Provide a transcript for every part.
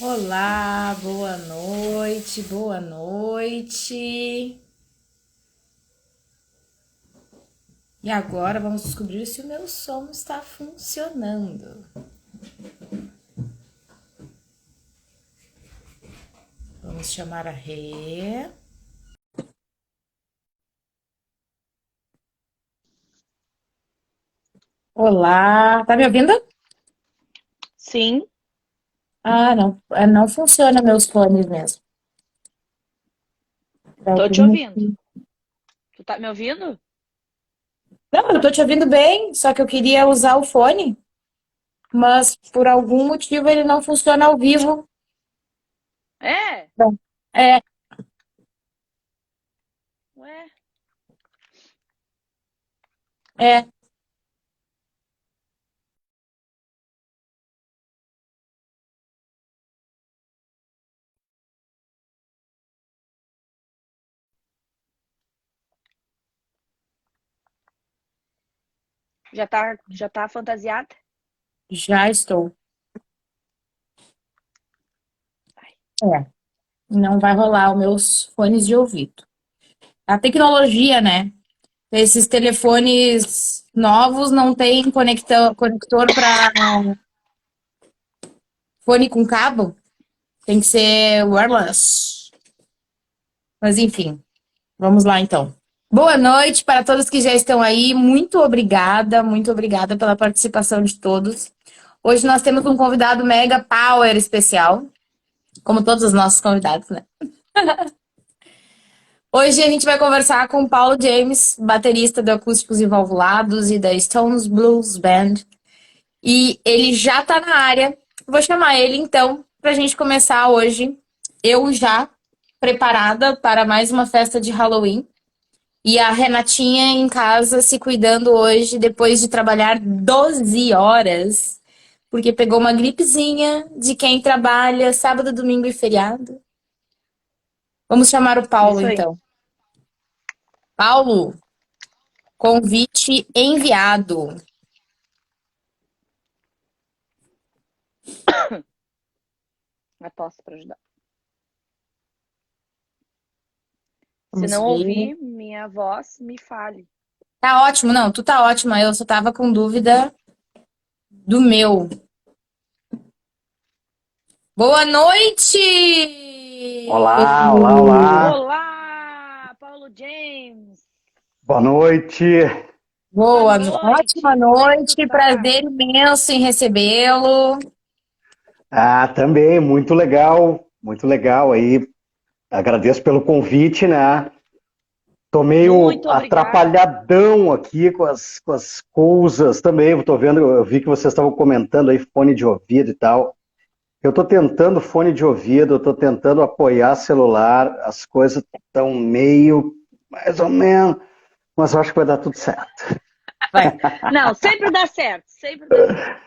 Olá, boa noite, boa noite. E agora vamos descobrir se o meu som está funcionando. Vamos chamar a Rê. Olá, tá me ouvindo? Sim, Ah, não, não funciona meus fones mesmo. Por tô te algum ouvindo. motivo. Tu tá me ouvindo? Não, eu tô te ouvindo bem, só que eu queria usar o fone, mas por algum motivo ele não funciona ao vivo. É? Bom, é, Ué? é, Já tá fantasiada? já estou. Ai, É, não vai rolar os meus fones de ouvido. A tecnologia, né? Esses telefones novos não tem conector para fone com cabo, tem que ser wireless. Mas enfim, vamos lá então. Boa noite para todos que já estão aí. Muito obrigada pela participação de todos. Hoje nós temos um convidado mega power especial, como todos os nossos convidados, né? Hoje a gente vai conversar com o Paulo James, baterista do Acústicos e Valvulados e da Stones Blues Band. E ele já tá na área. Vou chamar ele então para a gente começar hoje. Eu já preparada para mais uma festa de Halloween. E a Renatinha em casa se cuidando hoje, depois de trabalhar 12 horas, porque pegou uma gripezinha de quem trabalha sábado, domingo e feriado. Vamos chamar o Paulo isso aí. então. Paulo, convite enviado. Mas posso pra ajudar. Se Vamos não ver. ouvir minha voz, me fale. Tá ótimo, não, tu tá ótima. Eu só tava com dúvida do meu. Boa noite! Olá, olá, olá. Olá, Paulo James. Boa noite. Boa Ótima noite. Como é que tu noite, tá? prazer imenso em recebê-lo. Também, muito legal aí. Agradeço pelo convite, né? Tô meio Muito obrigada. atrapalhadão aqui com as coisas também. Eu vi que vocês estavam comentando aí fone de ouvido e tal. Eu tô tentando fone de ouvido, eu tô tentando apoiar celular, as coisas estão meio, mais ou menos, mas eu acho que vai dar tudo certo, Vai. Não, sempre dá certo, sempre dá certo.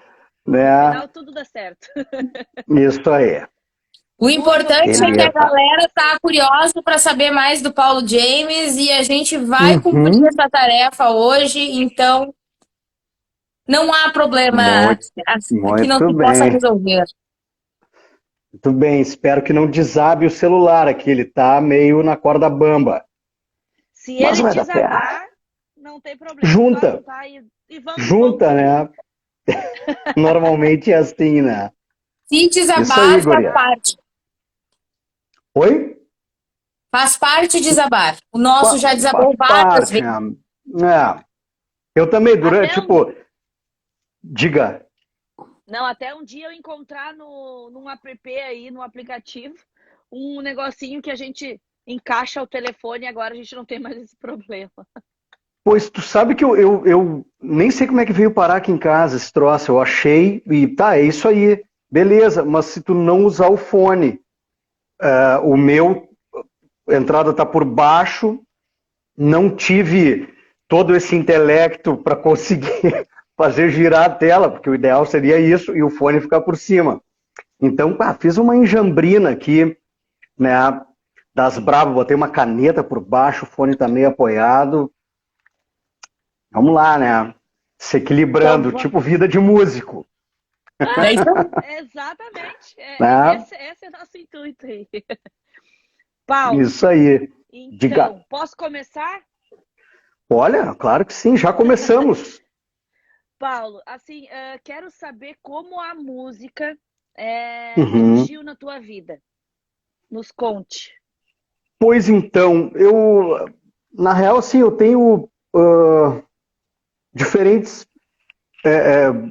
No né? final tudo dá certo. Isso aí. O Muito importante é que a obrigada Beleza. por galera tá você. curiosa para saber mais do Paulo James e a gente vai cumprir Uhum. essa tarefa hoje, então não há problema Muito, que não muito se possa bem. resolver. Muito bem. Espero que não desabe o celular aqui. Ele tá meio na corda bamba. Se Mas ele vai dar certo. desabar, não tem problema. Só Junta. apontar e vamos Junta, seguir. né? Normalmente é assim, né? Se Isso desabar, aí, faz guria. parte. Oi? Faz parte desabar. O nosso já Faz desabou várias parte. vezes. Eu também, Até um, diga. não, até um dia eu encontrar num app aí, no aplicativo, um negocinho que a gente encaixa o telefone e agora a gente não tem mais esse problema. Pois tu sabe que eu nem sei como é que veio parar aqui em casa esse troço. Eu achei e tá, é isso aí. Beleza, mas se tu não usar o fone, o meu a entrada está por baixo, não tive todo esse intelecto para conseguir fazer girar a tela, porque o ideal seria isso e o fone ficar por cima. Então, fiz uma enjambrina aqui, né, das bravas, botei uma caneta por baixo, o fone está meio apoiado. Vamos lá, né? Se Então, equilibrando, tipo vida de músico. É isso aí. Exatamente. Né? Esse é o nosso intuito aí. Paulo, Isso aí. Diga. então, posso começar? Olha, claro que sim, já começamos. Paulo, assim, quero saber como a música Uhum. surgiu na tua vida. Nos conte. Pois então, na real, assim, eu tenho diferentes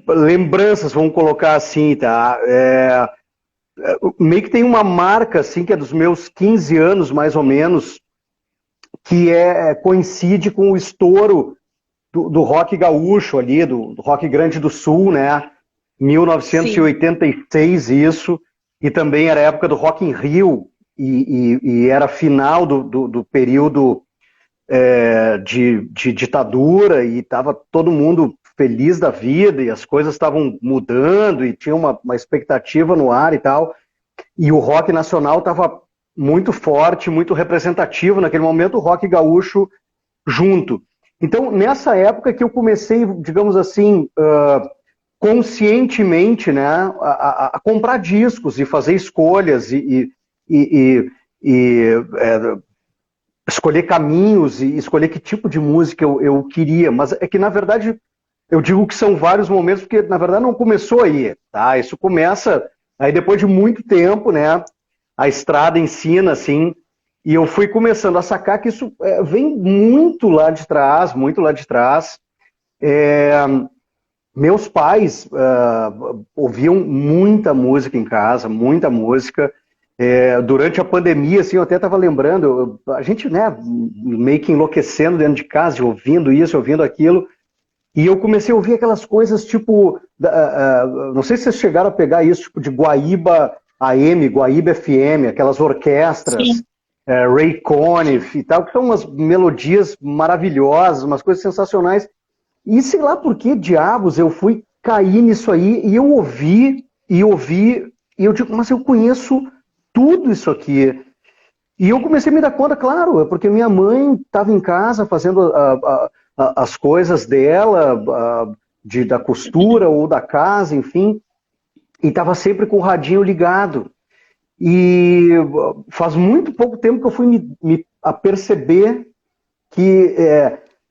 lembranças, vamos colocar assim, tá? Meio que tem uma marca, assim, que é dos meus 15 anos, mais ou menos, que coincide com o estouro do rock gaúcho ali, do Rock Grande do Sul, né? Sim, 1986, isso, e também era a época do Rock in Rio, e era final do período de ditadura, e estava todo mundo feliz da vida, e as coisas estavam mudando, e tinha uma expectativa no ar e tal, e o rock nacional estava muito forte, muito representativo naquele momento, o rock gaúcho junto. Então, nessa época que eu comecei, digamos assim, conscientemente, né, a comprar discos e fazer escolhas e, escolher caminhos e escolher que tipo de música eu queria. Mas é que, na verdade, eu digo que são vários momentos, porque, na verdade, não começou aí, tá? Isso começa aí depois de muito tempo, né? A estrada ensina, assim, e eu fui começando a sacar que isso vem muito lá de trás, muito lá de trás. Meus pais ouviam muita música em casa, muita música. Durante a pandemia, assim, eu até estava lembrando, a gente, né, meio que enlouquecendo dentro de casa, ouvindo isso, ouvindo aquilo, e eu comecei a ouvir aquelas coisas tipo, não sei se vocês chegaram a pegar isso, tipo de Guaíba AM, Guaíba FM, aquelas orquestras, Sim. Ray sim. Conniff e tal, que são umas melodias maravilhosas, umas coisas sensacionais. E sei lá por que diabos eu fui cair nisso aí, e eu ouvi, e eu digo, mas eu conheço tudo isso aqui. E eu comecei a me dar conta, claro, é porque minha mãe estava em casa fazendo as coisas dela, da costura ou da casa, enfim, e estava sempre com o radinho ligado. E faz muito pouco tempo que eu fui me a perceber que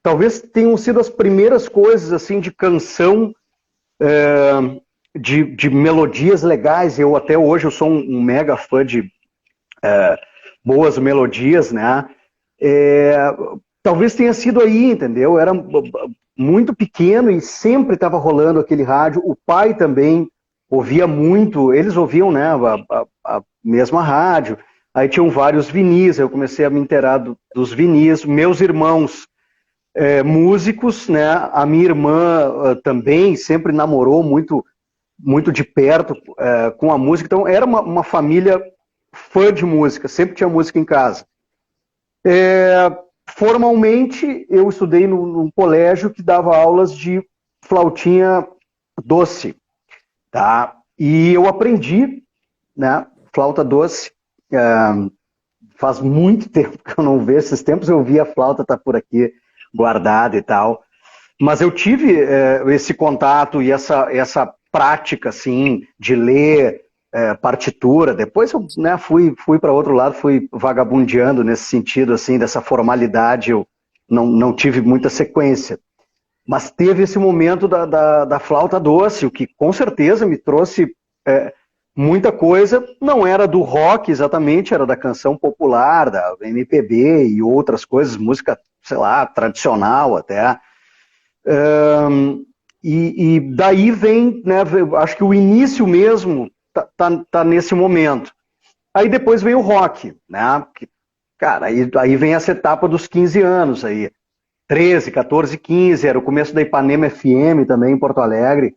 talvez tenham sido as primeiras coisas assim de canção, de melodias legais. Eu até hoje eu sou um mega fã de boas melodias, né? Talvez tenha sido aí, entendeu? Eu era muito pequeno e sempre estava rolando aquele rádio. O pai também ouvia muito, eles ouviam, né, a mesma rádio. Aí tinham vários vinis, eu comecei a me inteirar dos vinis. Meus irmãos, músicos, né? A minha irmã também sempre namorou muito, muito de perto com a música. Então era uma família fã de música, sempre tinha música em casa. Formalmente, eu estudei num colégio que dava aulas de flautinha doce, tá? E eu aprendi, né, flauta doce. Faz muito tempo que eu não vejo. Esses tempos eu vi a flauta tá por aqui guardada e tal. Mas eu tive esse contato e essa prática, assim, de ler partitura. Depois eu, né, fui para outro lado, fui vagabundeando nesse sentido, assim, dessa formalidade. Eu não tive muita sequência. Mas teve esse momento da flauta doce, o que com certeza me trouxe muita coisa. Não era do rock exatamente, era da canção popular, da MPB e outras coisas, música, sei lá, tradicional até. E daí vem, né, acho que o início mesmo tá nesse momento. Aí depois vem o rock, né? Cara, aí vem essa etapa dos 15 anos aí. 13, 14, 15, era o começo da Ipanema FM também em Porto Alegre,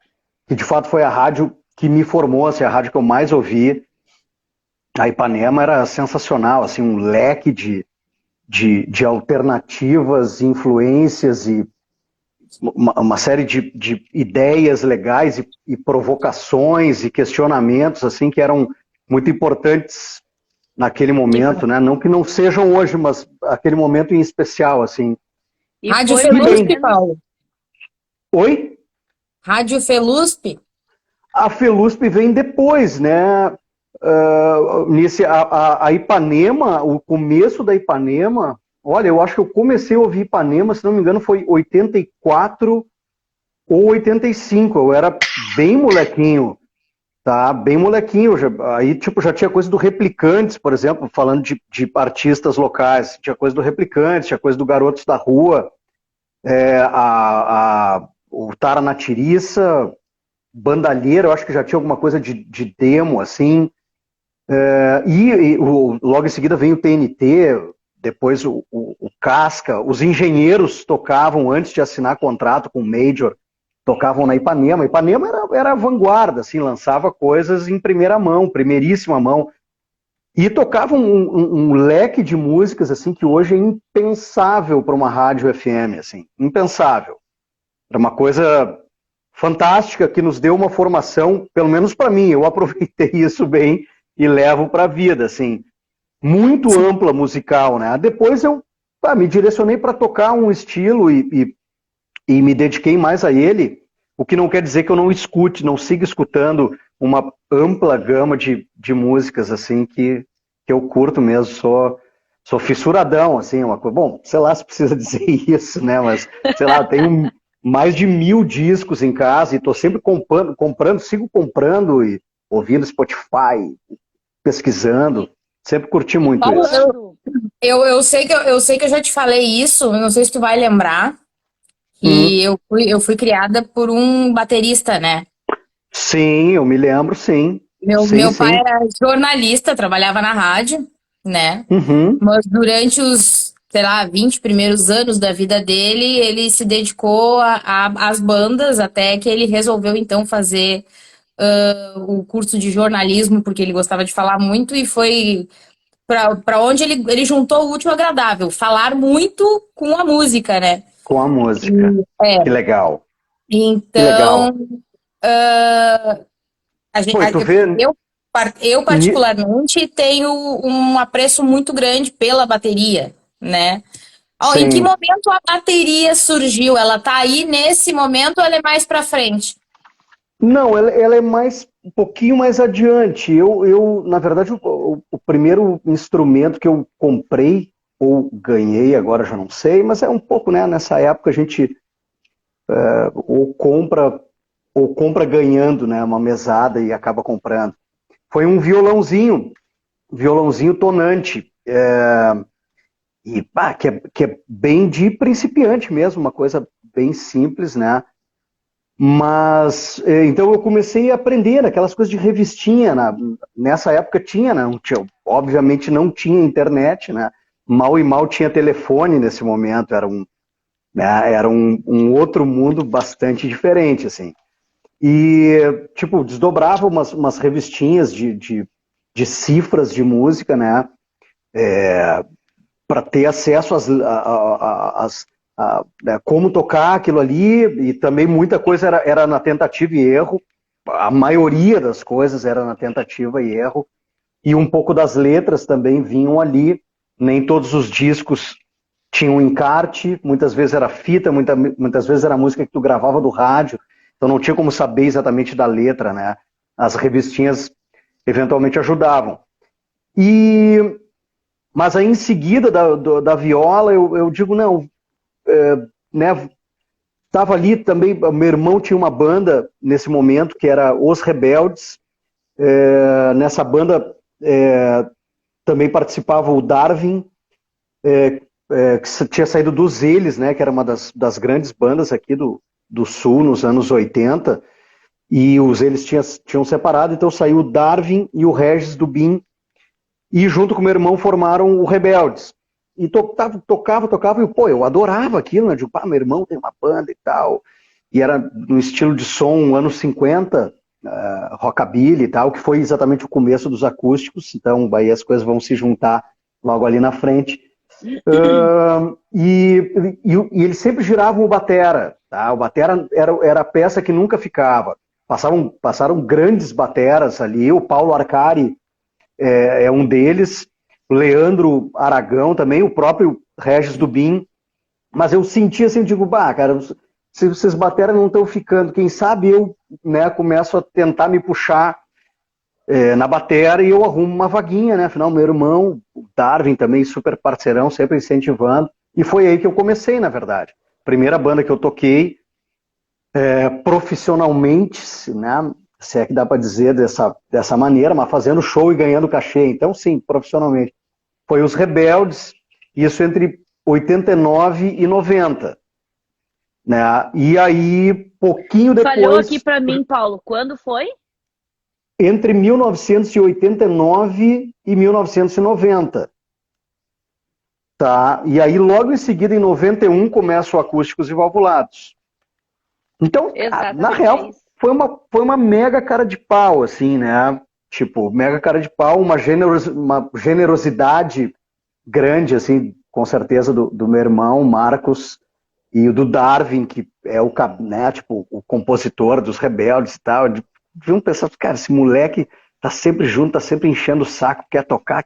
que de fato foi a rádio que me formou, assim, a rádio que eu mais ouvi. A Ipanema era sensacional, assim, um leque de alternativas, influências e uma série de ideias legais e provocações e questionamentos assim que eram muito importantes naquele Que bom. momento, né? Não que não sejam hoje, mas aquele momento em especial, assim. E Rádio foi mais ou Felusp, bem. menos. Paulo. Oi? Rádio Felusp? a Felusp vem depois, né? A Ipanema, o começo da Ipanema, olha, eu acho que eu comecei a ouvir Ipanema, se não me engano, foi 84 ou 85. Eu era bem molequinho, tá? Bem molequinho. Aí, tipo, já tinha coisa do Replicantes, por exemplo, falando de artistas locais. Tinha coisa do Replicantes, tinha coisa do Garotos da Rua, o Tara na Tiriça, Bandalheira, eu acho que já tinha alguma coisa de demo, assim. Logo em seguida vem o TNT, depois o Casca. Os Engenheiros tocavam antes de assinar contrato com o Major, tocavam na Ipanema. Ipanema era a vanguarda, assim, lançava coisas em primeira mão, primeiríssima mão. E tocavam um leque de músicas assim que hoje é impensável para uma rádio FM, assim, impensável. Era uma coisa fantástica que nos deu uma formação, pelo menos para mim, eu aproveitei isso bem e levo para a vida, assim, muito ampla musical, né? Depois eu me direcionei para tocar um estilo e me dediquei mais a ele, o que não quer dizer que eu não escute, não siga escutando uma ampla gama de músicas, assim, que eu curto mesmo, sou fissuradão, assim, uma coisa, bom, sei lá se precisa dizer isso, né, mas, sei lá, eu tenho mais de 1000 discos em casa e tô sempre comprando, sigo comprando e ouvindo Spotify, pesquisando, sempre curti muito Paulo, isso. eu sei que eu já te falei isso, eu não sei se tu vai lembrar, que eu fui criada por um baterista, né? Sim, eu me lembro, sim. Meu pai Sim. era jornalista, trabalhava na rádio, né? Uhum. Mas durante os, sei lá, 20 primeiros anos da vida dele, ele se dedicou às bandas, até que ele resolveu então fazer o curso de jornalismo, porque ele gostava de falar muito, e foi para onde ele juntou o útil ao agradável, falar muito com a música, né? Com a música. Que legal. Que legal. Então, a gente, Pô, e tu vê. eu particularmente tenho um apreço muito grande pela bateria, né? Ó, em que Sim. momento a bateria surgiu? Ela tá aí nesse momento ou ela é mais pra frente? Não, ela é um pouquinho mais adiante. Na verdade, o primeiro instrumento que eu comprei, ou ganhei, agora já não sei, mas é um pouco, né? Nessa época a gente ou compra ganhando, né? Uma mesada e acaba comprando. Foi um violãozinho tonante. Que é bem de principiante mesmo, uma coisa bem simples, né? Mas, então eu comecei a aprender aquelas coisas de revistinha, nessa época tinha, né? Obviamente não tinha internet, né? Mal e mal tinha telefone nesse momento, era um outro mundo bastante diferente, assim. E, tipo, desdobrava umas revistinhas de cifras de música, né? Para ter acesso né, como tocar aquilo ali, e também muita coisa era na tentativa e erro, a maioria das coisas era na tentativa e erro, e um pouco das letras também vinham ali, nem todos os discos tinham encarte, muitas vezes era fita, muitas vezes era música que tu gravava do rádio, então não tinha como saber exatamente da letra, né? As revistinhas eventualmente ajudavam. Mas aí em seguida da viola, eu digo, não, né, estava ali também, meu irmão tinha uma banda nesse momento, que era Os Rebeldes, nessa banda também participava o Darwin, que tinha saído dos Eles, né, que era uma das grandes bandas aqui do Sul, nos anos 80, e os Eles tinham separado, então saiu o Darwin e o Regis Dubin, e junto com meu irmão formaram o Rebeldes. E tocava, e pô, eu adorava aquilo, né? De, meu irmão tem uma banda e tal. E era no estilo de som anos 50, rockabilly e tal, que foi exatamente o começo dos acústicos, então aí as coisas vão se juntar logo ali na frente. E eles sempre giravam o batera, tá? O batera era a peça que nunca ficava. Passaram grandes bateras ali, o Paulo Arcari é um deles, o Leandro Aragão também, o próprio Regis Dubin, mas eu senti assim, eu digo, cara, se vocês bateram não estão ficando, quem sabe eu, né, começo a tentar me puxar na batera e eu arrumo uma vaguinha, né? Afinal, meu irmão, o Darwin também, super parceirão, sempre incentivando. E foi aí que eu comecei, na verdade. Primeira banda que eu toquei profissionalmente, né? Se é que dá para dizer dessa maneira, mas fazendo show e ganhando cachê. Então, sim, profissionalmente. Foi os Rebeldes, isso entre 89 e 90. Né? E aí, pouquinho depois... Falhou aqui para mim, Paulo. Quando foi? Entre 1989 e 1990. Tá? E aí, logo em seguida, em 91, começa o Acústicos e Valvulados. Então, na real, foi uma mega cara de pau, assim, né? Tipo, mega cara de pau, uma generosidade grande, assim, com certeza, do meu irmão, Marcos, e o do Darwin, que é né, tipo, o compositor dos Rebeldes e tal. Vi um pessoal, cara, esse moleque tá sempre junto, tá sempre enchendo o saco, quer tocar,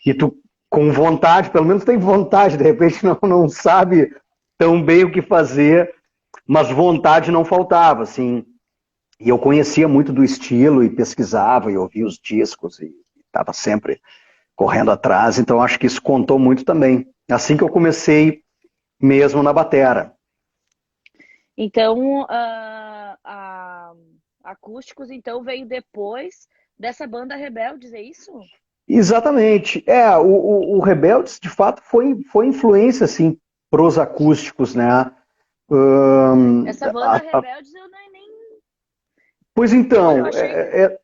e tu com vontade, pelo menos tem vontade, de repente não sabe tão bem o que fazer, mas vontade não faltava, assim. E eu conhecia muito do estilo e pesquisava e ouvia os discos e estava sempre correndo atrás, então acho que isso contou muito também. Assim que eu comecei mesmo na batera. Então, Acústicos então veio depois dessa banda Rebeldes, é isso? Exatamente. O Rebeldes, de fato, foi influência, assim, pros acústicos, né? Essa banda Rebeldes eu nem... Pois então, achei...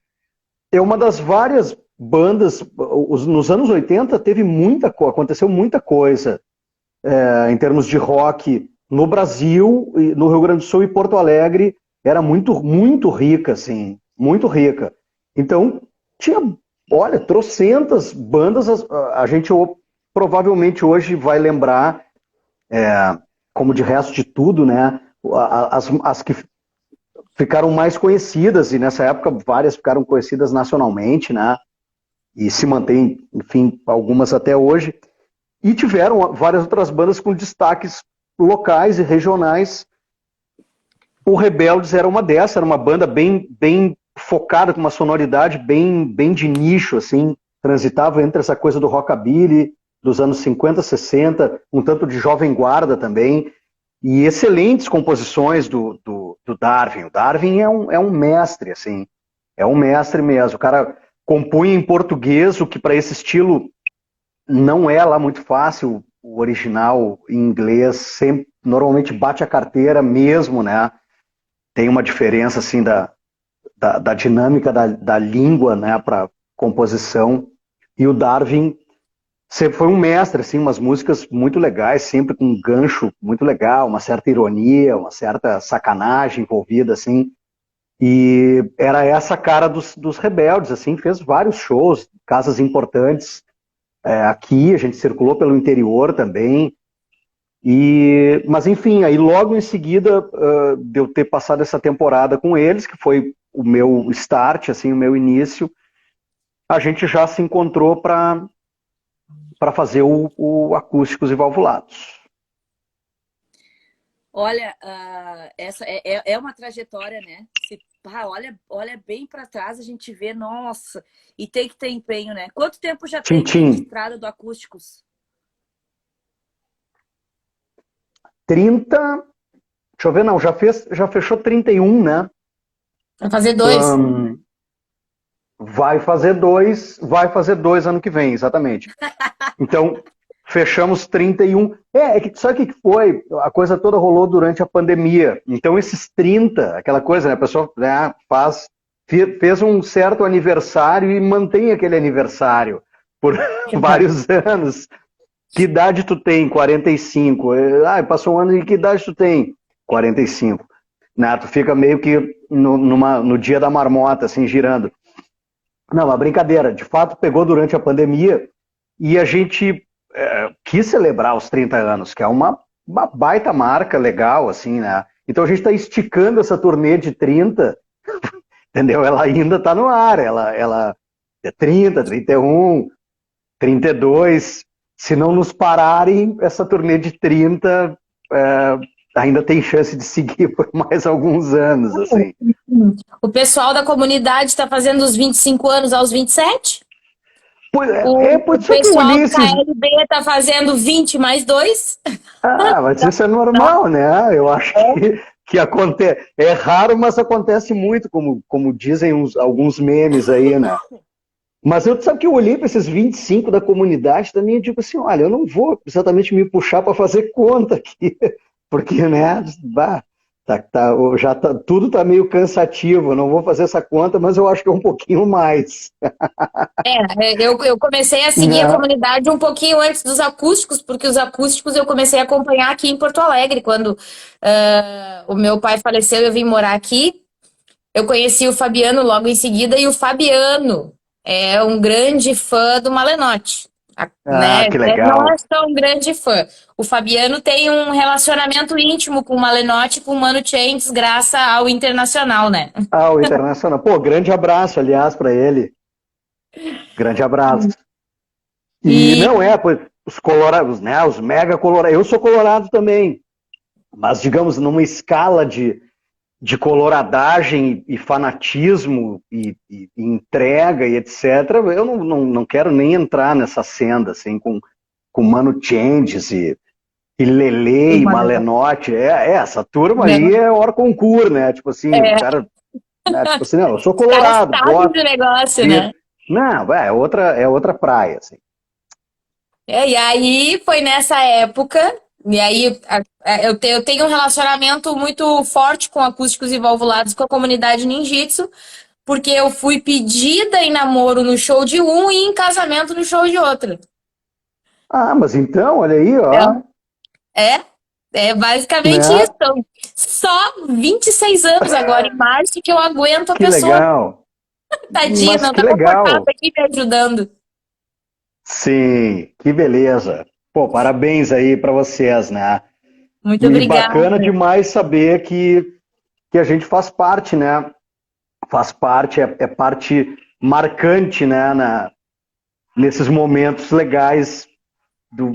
é uma das várias bandas, nos anos 80 aconteceu muita coisa em termos de rock no Brasil, no Rio Grande do Sul e Porto Alegre, era muito, muito rica, assim, muito rica. Então, tinha, olha, trocentas bandas, a gente provavelmente hoje vai lembrar, como de resto de tudo, né, as que ficaram mais conhecidas, e nessa época várias ficaram conhecidas nacionalmente, né, e se mantém, enfim, algumas até hoje, e tiveram várias outras bandas com destaques locais e regionais. O Rebeldes era uma dessas, era uma banda bem focada, com uma sonoridade bem de nicho, assim, transitava entre essa coisa do rockabilly dos anos 50, 60, um tanto de Jovem Guarda também, e excelentes composições do Darwin. O Darwin é um mestre, assim, é um mestre mesmo. O cara compunha em português, o que para esse estilo não é lá muito fácil. O original em inglês sempre, normalmente bate a carteira mesmo, né? Tem uma diferença assim da dinâmica da língua, né, para composição. E o Darwin sempre foi um mestre, assim, umas músicas muito legais, sempre com um gancho muito legal, uma certa ironia, uma certa sacanagem envolvida, assim. E era essa cara dos Rebeldes, assim, fez vários shows, casas importantes. Aqui, a gente circulou pelo interior também. Mas enfim, aí logo em seguida de eu ter passado essa temporada com eles, que foi o meu start, assim, o meu início, a gente já se encontrou para fazer o Acústicos e Valvulados. Olha, essa é uma trajetória, né? Olha bem para trás, a gente vê, nossa, e tem que ter empenho, né? Quanto tempo já tem de estrada do Acústicos? 30, deixa eu ver, não, já fechou 31, né? Vai fazer 2. Vai fazer dois ano que vem, exatamente. Então, fechamos 31. Sabe o que foi? A coisa toda rolou durante a pandemia. Então, esses 30, aquela coisa, né? A pessoa, né, fez um certo aniversário e mantém aquele aniversário por vários anos. Que idade tu tem? 45. Passou um ano e que idade tu tem? 45. Né? Tu fica meio que no dia da marmota, assim, girando. Não, uma brincadeira. De fato, pegou durante a pandemia e a gente quis celebrar os 30 anos, que é uma baita marca legal, assim, né? Então a gente está esticando essa turnê de 30, entendeu? Ela ainda está no ar. Ela é 30, 31, 32... Se não nos pararem, essa turnê de 30, ainda tem chance de seguir por mais alguns anos, assim. O pessoal da comunidade está fazendo os 25 anos aos 27. Pode O ser que o pessoal do Ulisses... KLB está fazendo 20 mais 2. mas isso é normal, né? Eu acho que acontece. É raro, mas acontece muito, como dizem alguns memes aí, né? Mas eu sabe que eu olhei para esses 25 da comunidade também e digo assim, olha, eu não vou exatamente me puxar para fazer conta aqui, porque, né, tudo tá meio cansativo, eu não vou fazer essa conta, mas eu acho que é um pouquinho mais. Eu comecei a seguir a Né? comunidade um pouquinho antes dos acústicos, porque os acústicos eu comecei a acompanhar aqui em Porto Alegre, quando o meu pai faleceu e eu vim morar aqui. Eu conheci o Fabiano logo em seguida, e o Fabiano é um grande fã do Malenotti, Ah, né? que Não é legal. só um grande fã. O Fabiano tem um relacionamento íntimo com o Malenotti, com o Mano Changes, graças ao Internacional, né? Ah, o Internacional. Pô, grande abraço, aliás, para ele. Grande abraço. E E não é, pois, os colorados, né? Os mega colorados. Eu sou colorado também, mas digamos numa escala de coloradagem e fanatismo e entrega e etc. Eu não quero nem entrar nessa senda assim com Mano Changes e Lele o e Malenotti, Malenotti. Essa turma né? aí é hora concurso, né? Tipo assim, o cara, né? Tipo assim, não, eu sou Os caras colorado, sabem do gosto, negócio, né? ver. Não, é outra praia, assim. E aí foi nessa época, e aí eu tenho um relacionamento muito forte com acústicos e valvulados com a comunidade ninjitsu, porque eu fui pedida em namoro no show de um e em casamento no show de outro. Ah, mas então, olha aí, ó, Então, é, é basicamente isso. né? Então, só 26 anos agora, em março, que eu aguento a Que pessoa legal. tadinha, Mas não que tá confortável legal. aqui me ajudando. Sim, que beleza. Pô, parabéns aí para vocês, né? Muito E obrigada. bacana demais saber que a gente faz parte, né? Faz parte, é parte marcante, né? Nesses momentos legais do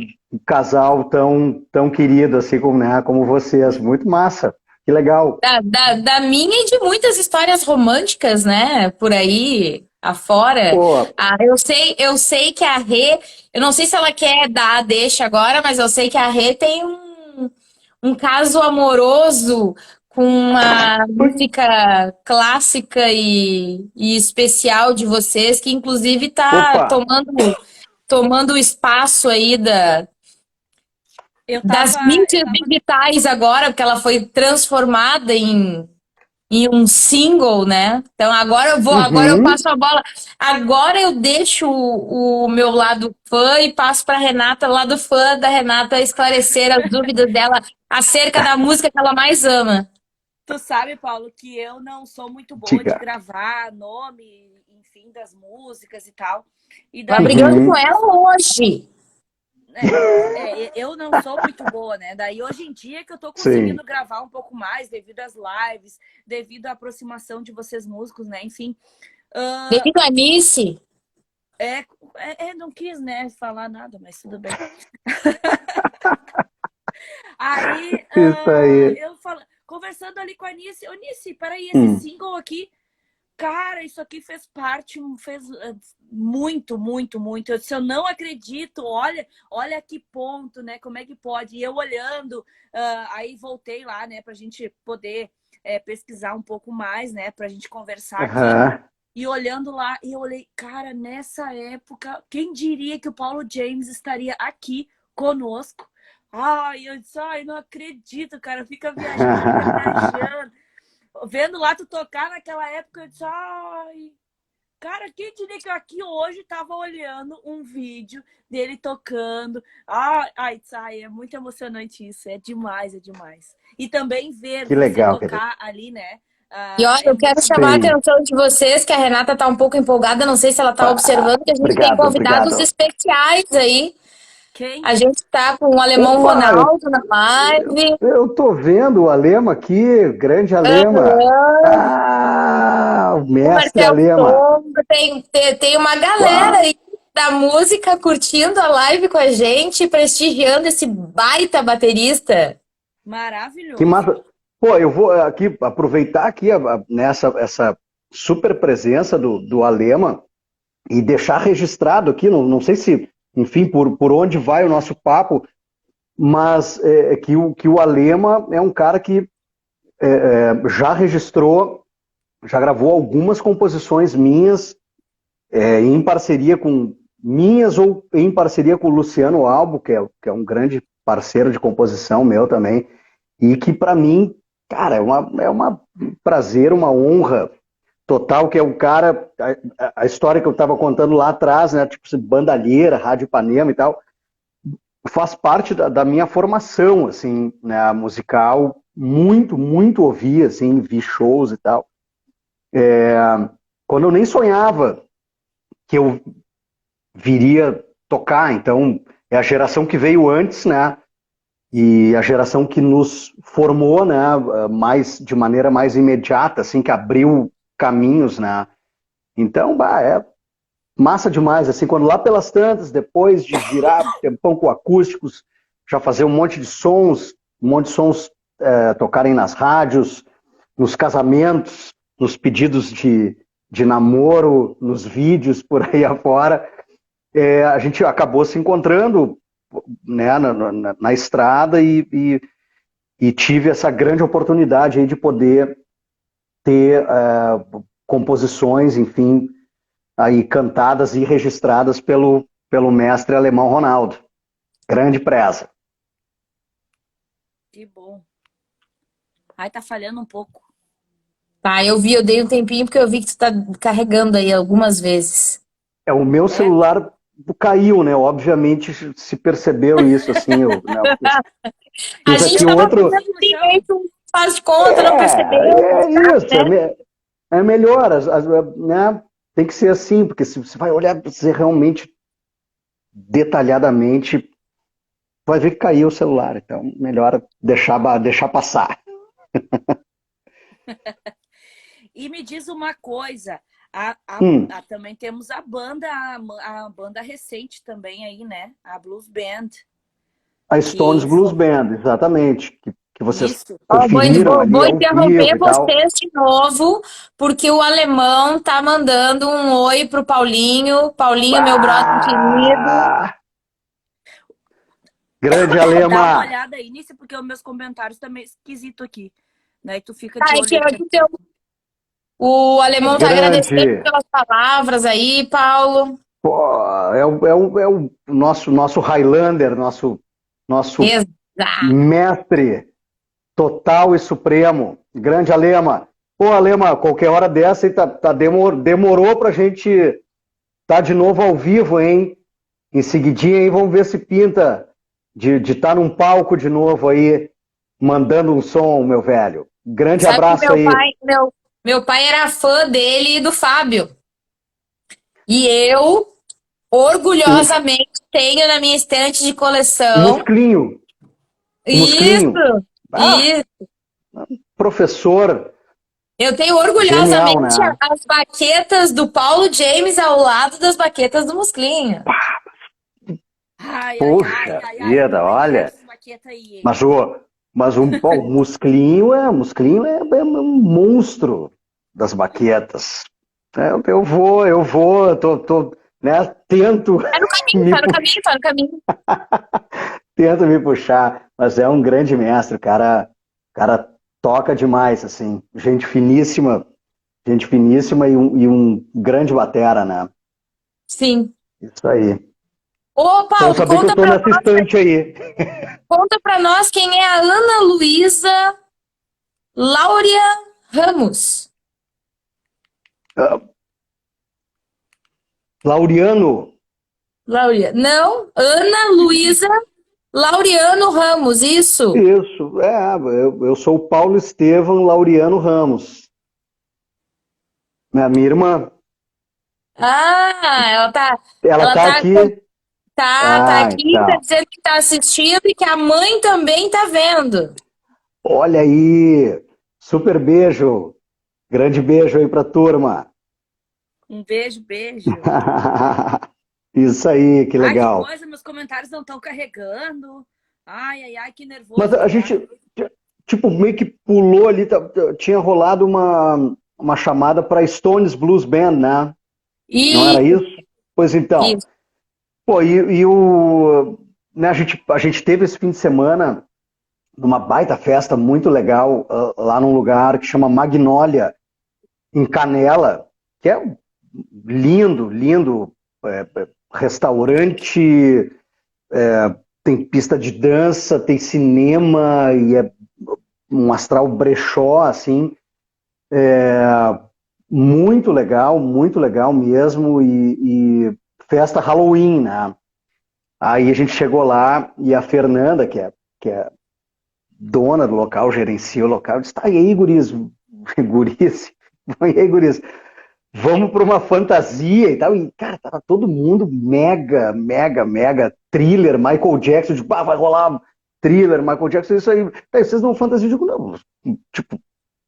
casal tão querido, assim como, né, como vocês. Muito massa. Que legal. Da minha e de muitas histórias românticas, né? Por aí afora. Pô, Eu sei que a Rê, eu não sei se ela quer dar a deixa agora, mas eu sei que a Rê tem um caso amoroso com uma música clássica e especial de vocês, que inclusive está opa. tomando o espaço aí Eu das tava, eu mídias tava digitais agora, porque ela foi transformada em um single, né? Então agora eu Uhum. passo a bola. Agora eu deixo o meu lado fã e passo para Renata, lado fã da Renata, esclarecer as dúvidas dela acerca da música que ela mais ama. Tu sabe, Paulo, que eu não sou muito boa de Diga. gravar nome, enfim, das músicas e tal. E Tava brigando daí, com Uhum. ela hoje. eu não sou muito boa, né? Daí hoje em dia que eu tô Sim. conseguindo gravar um pouco mais devido às lives, devido à aproximação de vocês músicos, né? Enfim, ah, Devido a Nice. não quis, né, falar nada, mas tudo bem. Aí, Isso aí. eu falo, conversando ali com a Nice, ô Nice, peraí, esse Hum. single aqui, cara, isso aqui fez muito, muito, muito. Eu disse, eu não acredito, olha que ponto, né? Como é que pode? E eu olhando, aí voltei lá, né, pra gente poder pesquisar um pouco mais, né, pra gente conversar aqui. Aham. E olhando lá, e eu olhei, cara, nessa época, quem diria que o Paulo James estaria aqui conosco? Ai, eu disse, ai, não acredito, cara, fica viajando, a gente fica viajando. Vendo lá tu tocar naquela época, eu disse, ai, cara, quem diria que eu aqui hoje tava olhando um vídeo dele tocando. Ai, é muito emocionante isso, é demais, é demais. E também ver Que você legal, querido. tocar ali, né? E olha, É eu quero muito chamar a Sim. atenção de vocês, que a Renata tá um pouco empolgada, não sei se ela tá observando, que a gente tem Obrigado, convidados obrigado. especiais aí. quem? A gente tá com o alemão Opa, Ronaldo na live. eu tô vendo o Alema aqui, grande Alema. Aham. Ah, o O mestre Marcel Alema. Sombra, tem uma galera Uau. aí da música curtindo a live com a gente, prestigiando esse baita baterista. Que Maravilhoso. massa. Pô, eu vou aqui aproveitar aqui nessa essa super presença do Alema e deixar registrado aqui, não sei se, enfim, por onde vai o nosso papo, mas que o Alema é um cara que já registrou, já gravou algumas composições minhas, em parceria com minhas ou em parceria com o Luciano Albo, que é um grande parceiro de composição meu também, e que para mim, cara, é uma prazer, uma honra total, que é um cara, a história que eu estava contando lá atrás, né, tipo bandalheira, Rádio Ipanema e tal, faz parte da minha formação, assim, né, musical, muito, muito ouvi, assim, vi shows e tal. Quando eu nem sonhava que eu viria tocar, então é a geração que veio antes, né, e a geração que nos formou, né, de maneira mais imediata, assim, que abriu caminhos, né, então, é massa demais, assim, quando lá pelas tantas, depois de girar tempão com acústicos, já fazer um monte de sons tocarem nas rádios, nos casamentos, nos pedidos de namoro, nos vídeos por aí afora, a gente acabou se encontrando, né, na estrada e tive essa grande oportunidade aí de poder ter composições, enfim, aí cantadas e registradas pelo mestre alemão Ronaldo. Grande preza. Que bom. Ai, tá falhando um pouco. Tá, eu dei um tempinho porque eu vi que tu tá carregando aí algumas vezes. O meu celular caiu, né? Obviamente se percebeu isso, assim, né? A Fiz gente aqui tava outro. fazendo direito, faz de conta, não percebeu, Isso, né? é melhor, né? Tem que ser assim, porque se você vai olhar você realmente detalhadamente, vai ver que caiu o celular. Então, melhor deixar passar. E me diz uma coisa, Hum, também temos a banda recente também aí, né? A Blues Band, a Stones que Blues foi Band, exatamente, que vocês isso. Ó, conferiram ali vou ao interromper vivo e tal. vocês de novo, porque o alemão tá mandando um oi pro Paulinho. Paulinho, meu brother querido. Ah, grande Dá uma Alema! olhada aí nisso, porque os meus comentários também esquisito aqui, né? E tu fica de Tá, olho aí. o alemão tá agradecendo Grande! pelas palavras aí, Paulo. Pô, é o nosso Highlander, nosso Exato. mestre total e supremo. Grande Alema. Pô, Alema, qualquer hora dessa aí demorou pra gente estar de novo ao vivo, hein? Em seguidinha aí, vamos ver se pinta de estar num palco de novo aí, mandando um som, meu velho. Grande Sabe que abraço aí. meu pai era fã dele e do Fábio. E eu, orgulhosamente, tenho na minha estante de O coleção. Musclinho. O Musclinho. Isso, Ah, isso. professor Eu tenho genial, orgulhosamente né? as baquetas do Paulo James ao lado das baquetas do Musclinho. Ai, ai, ai, Poxa ai, ai, eu vida, também quero olha. essas maquetas aí, hein? Mas o Musclinho é um monstro das baquetas. Né, Tá no caminho, me, tá no pu- caminho, tá no caminho. tento me puxar, mas é um grande mestre, o cara toca demais, assim, gente finíssima e um grande batera, né? Sim. Isso aí. Ô, Bom Paulo, saber que eu tô nessa estante aí. conta pra nós quem é a Ana Luísa Láurea Ramos. Ah, Laureano, Láurea. Não, Ana Luísa Laureano Ramos, isso. isso, eu sou o Paulo Estevam Laureano Ramos. Minha irmã, Ah, ela ela tá tá, aqui. tá Ah, aqui, tá então. dizendo que tá assistindo e que a mãe também tá vendo. Olha aí, super beijo, grande beijo aí pra turma. Um beijo, beijo. Isso aí, que Ai, que legal. coisa, meus comentários não estão carregando. Ai, ai, ai, que Mas nervoso a que dá. gente, tipo, meio que pulou ali, tinha rolado uma chamada para Stones Blues Band, né? Não era E isso? Pois então. isso. Pô, né, a gente teve esse fim de semana numa baita festa muito legal lá num lugar que chama Magnólia, em Canela, que é lindo, lindo, restaurante, tem pista de dança, tem cinema e é um astral brechó, assim, muito legal mesmo e festa Halloween, né? Aí a gente chegou lá e a Fernanda, que é dona do local, gerencia o local, disse, tá, e aí, guris, guris, e aí, guris, vamos para uma fantasia e tal, e, cara, tava todo mundo mega thriller, Michael Jackson, tipo, vai rolar thriller, Michael Jackson, isso aí, tá, vocês não fantasia, eu digo, não, tipo,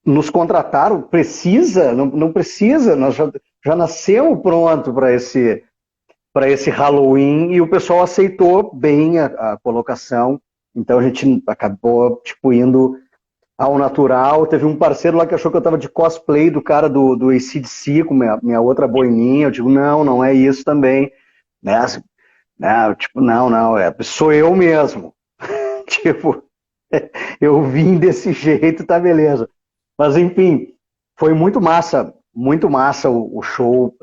nos contrataram, precisa, não precisa, nós já nascemos pronto para esse Halloween e o pessoal aceitou bem a colocação, então a gente acabou tipo, indo ao natural. Teve um parceiro lá que achou que eu estava de cosplay do cara do AC/DC com minha outra boininha, eu digo, não é isso também, né? Tipo, não, sou eu mesmo, tipo, eu vim desse jeito, tá beleza. Mas enfim, foi muito massa o show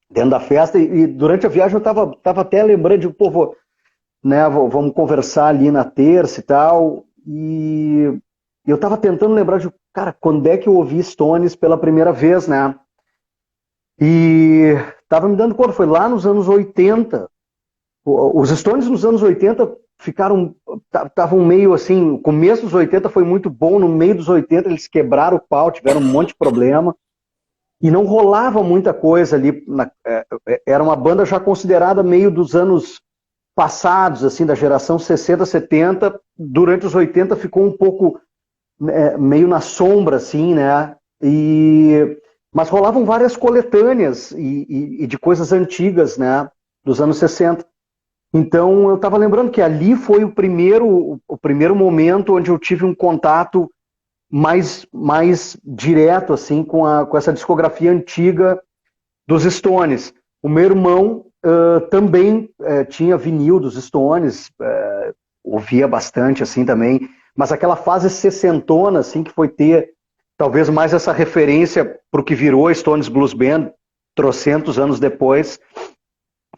dentro da festa e durante a viagem eu tava até lembrando de, pô, né, vamos conversar ali na terça e tal, e eu tava tentando lembrar de, cara, quando é que eu ouvi Stones pela primeira vez, né? E tava me dando conta, foi lá nos anos 80. Os Stones nos anos 80 estavam meio assim, o começo dos 80 foi muito bom, no meio dos 80 eles quebraram o pau, tiveram um monte de problema, e não rolava muita coisa ali, era uma banda já considerada meio dos anos passados, assim, da geração 60, 70, durante os 80 ficou um pouco meio na sombra, assim, né, mas rolavam várias coletâneas e de coisas antigas, né, dos anos 60. Então, eu estava lembrando que ali foi o primeiro momento onde eu tive um contato mais direto assim, com essa discografia antiga dos Stones. O meu irmão também tinha vinil dos Stones, ouvia bastante assim também, mas aquela fase sessentona, assim, que foi ter talvez mais essa referência para o que virou a Stones Blues Band, trocentos anos depois,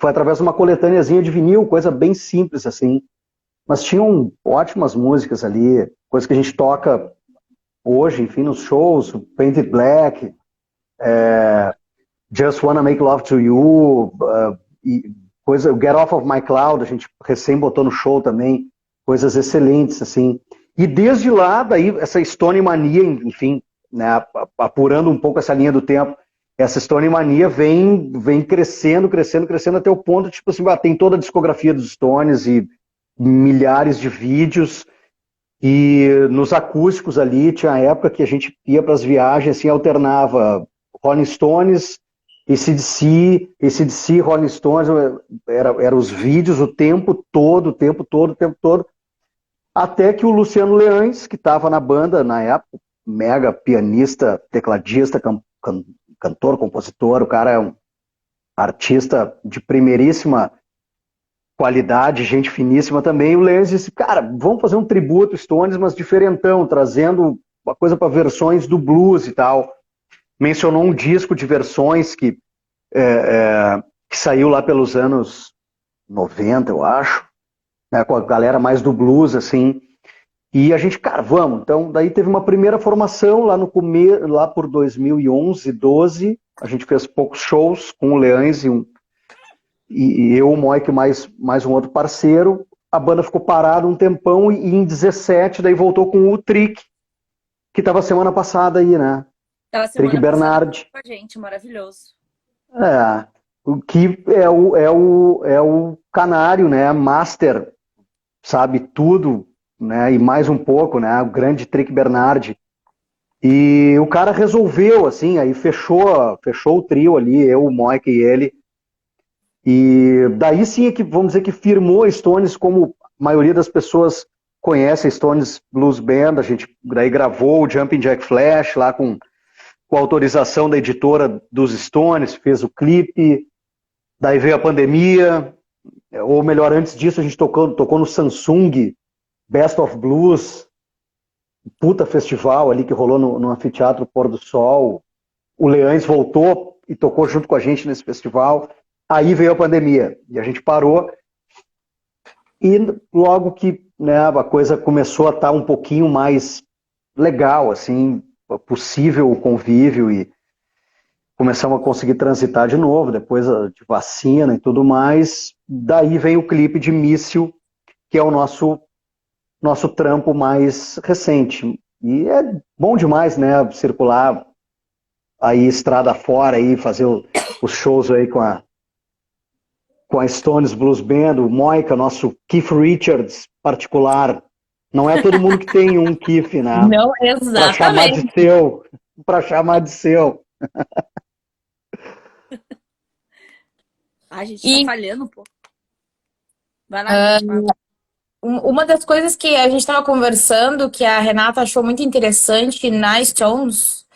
foi através de uma coletâneazinha de vinil, coisa bem simples, assim. Mas tinham ótimas músicas ali, coisas que a gente toca hoje, enfim, nos shows, Painted Black, Just Wanna Make Love to You, Get Off of My Cloud, a gente recém botou no show também, coisas excelentes, assim. E desde lá, daí, essa Stone Mania, enfim, né, apurando um pouco essa linha do tempo, essa Stone Mania vem crescendo até o ponto, tipo assim, tem toda a discografia dos Stones e milhares de vídeos, e nos acústicos ali, tinha a época que a gente ia para as viagens, assim, alternava Rolling Stones, AC/DC, Rolling Stones, era os vídeos o tempo todo, até que o Luciano Leães, que estava na banda na época, mega pianista, tecladista, cantor, compositor, o cara é um artista de primeiríssima qualidade, gente finíssima também. O Lenz disse, cara, vamos fazer um tributo Stones, mas diferentão, trazendo uma coisa para versões do blues e tal. Mencionou um disco de versões que saiu lá pelos anos 90, eu acho, né, com a galera mais do blues, assim. E a gente, cara, vamos. Então, daí teve uma primeira formação lá lá por 2011, 12. A gente fez poucos shows com o Leães e eu, o Moik, mais um outro parceiro. A banda ficou parada um tempão e em 17 daí voltou com o Trick, que estava semana passada aí, né? Trick Bernard. Com a gente, maravilhoso. O que é o canário, né? Master, sabe tudo, né, e mais um pouco, né, o grande Trick Bernard. E o cara resolveu, assim, aí fechou o trio ali, eu, o Moik e ele. E daí sim é que, vamos dizer que firmou Stones como a maioria das pessoas conhece a Stones Blues Band, a gente daí gravou o Jumping Jack Flash lá com autorização da editora dos Stones, fez o clipe, daí veio a pandemia, ou melhor, antes disso a gente tocou no Samsung Best of Blues, puta festival ali que rolou no Anfiteatro Pôr do Sol. O Leães voltou e tocou junto com a gente nesse festival. Aí veio a pandemia e a gente parou. E logo que, né, a coisa começou a estar um pouquinho mais legal, assim, possível o convívio, e começamos a conseguir transitar de novo, depois de vacina e tudo mais. Daí vem o clipe de Míssil, que é o nosso trampo mais recente. E é bom demais, né, circular aí estrada fora, aí, fazer os shows aí com a Stones Blues Band, o Moica, nosso Keith Richards particular. Não é todo mundo que tem um Keith, né? Não, Para chamar de exatamente. seu. Para chamar de seu. A gente E- tá falhando, pô. Vai lá, gente, fala. Uma das coisas que a gente estava conversando, que a Renata achou muito interessante na Stones,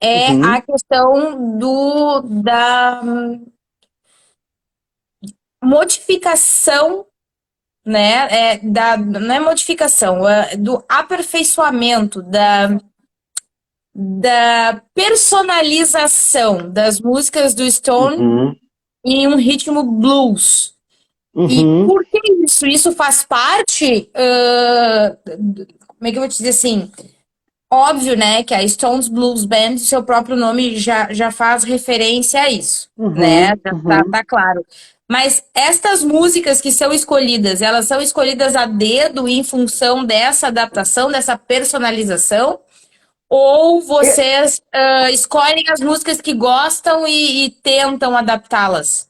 é a Uhum. questão da modificação, né? Não é modificação, é do aperfeiçoamento, da personalização das músicas do Stone Uhum. em um ritmo blues. E Uhum. por que isso? Isso faz parte, como é que eu vou te dizer assim? Óbvio, né, que a Stones Blues Band, seu próprio nome já faz referência a isso, né? Uhum. Já Uhum. tá claro. Mas estas músicas que são escolhidas, elas são escolhidas a dedo em função dessa adaptação, dessa personalização? Ou vocês escolhem as músicas que gostam e tentam adaptá-las?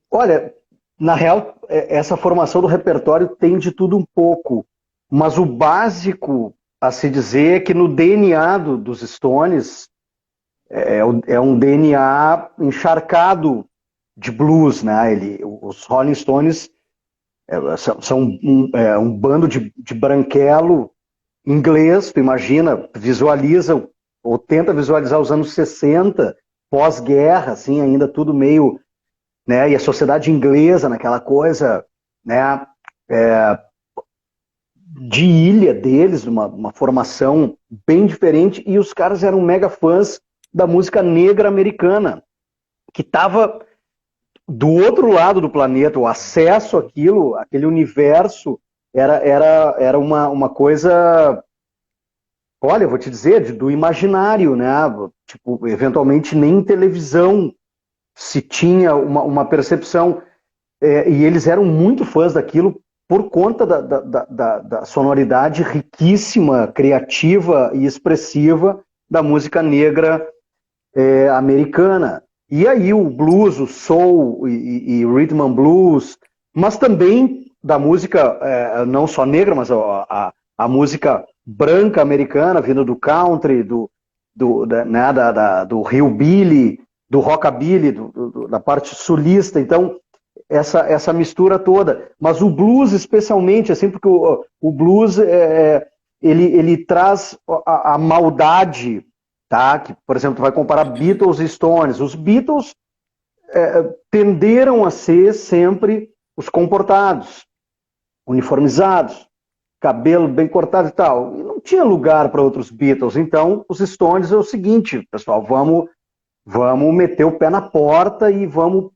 Olha, na real, essa formação do repertório tem de tudo um pouco, mas o básico a se dizer é que no DNA dos Stones é um DNA encharcado de blues, né? Os Rolling Stones são um bando de branquelo inglês, tu imagina, visualiza ou tenta visualizar os anos 60, pós-guerra, assim, ainda tudo meio, né? E a sociedade inglesa naquela coisa, né? De ilha deles, uma formação bem diferente, e os caras eram mega fãs da música negra americana, que estava do outro lado do planeta. O acesso àquilo, aquele universo, era uma coisa, olha, eu vou te dizer, do imaginário, né? Tipo, eventualmente nem em televisão se tinha uma percepção, e eles eram muito fãs daquilo por conta da sonoridade riquíssima, criativa e expressiva da música negra americana. E aí o blues, o soul e rhythm and blues, mas também da música não só negra, mas a música branca americana, vindo do country, do hillbilly, do rockabilly, da parte sulista. Então, essa mistura toda. Mas o blues, especialmente, assim, porque o blues ele traz a maldade, tá? Que, por exemplo, tu vai comparar Beatles e Stones. Os Beatles tenderam a ser sempre os comportados, uniformizados, cabelo bem cortado e tal. E não tinha lugar para outros Beatles. Então, os Stones é o seguinte, pessoal, vamos meter o pé na porta e vamos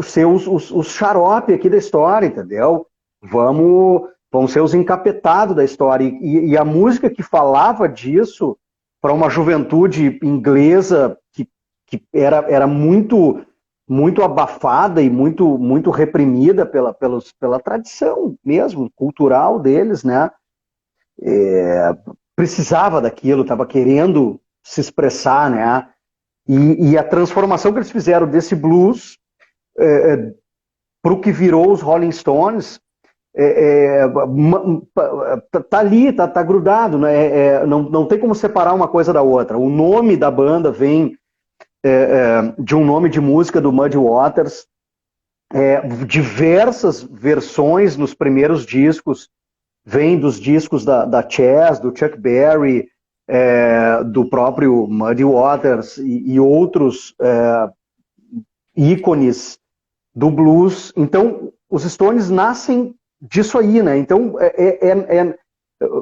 ser os xarope aqui da história, entendeu? Vamos ser os encapetados da história. E a música que falava disso para uma juventude inglesa que era muito abafada e muito reprimida pela tradição mesmo, cultural deles, né? Precisava daquilo, estava querendo se expressar, né? E a transformação que eles fizeram desse blues para o que virou os Rolling Stones tá ali, tá grudado, né? Não tem como separar uma coisa da outra. O nome da banda vem de um nome de música do Muddy Waters, diversas versões nos primeiros discos vem dos discos da Chess, do Chuck Berry, do próprio Muddy Waters e outros ícones do blues. Então, os Stones nascem disso aí, né? Então,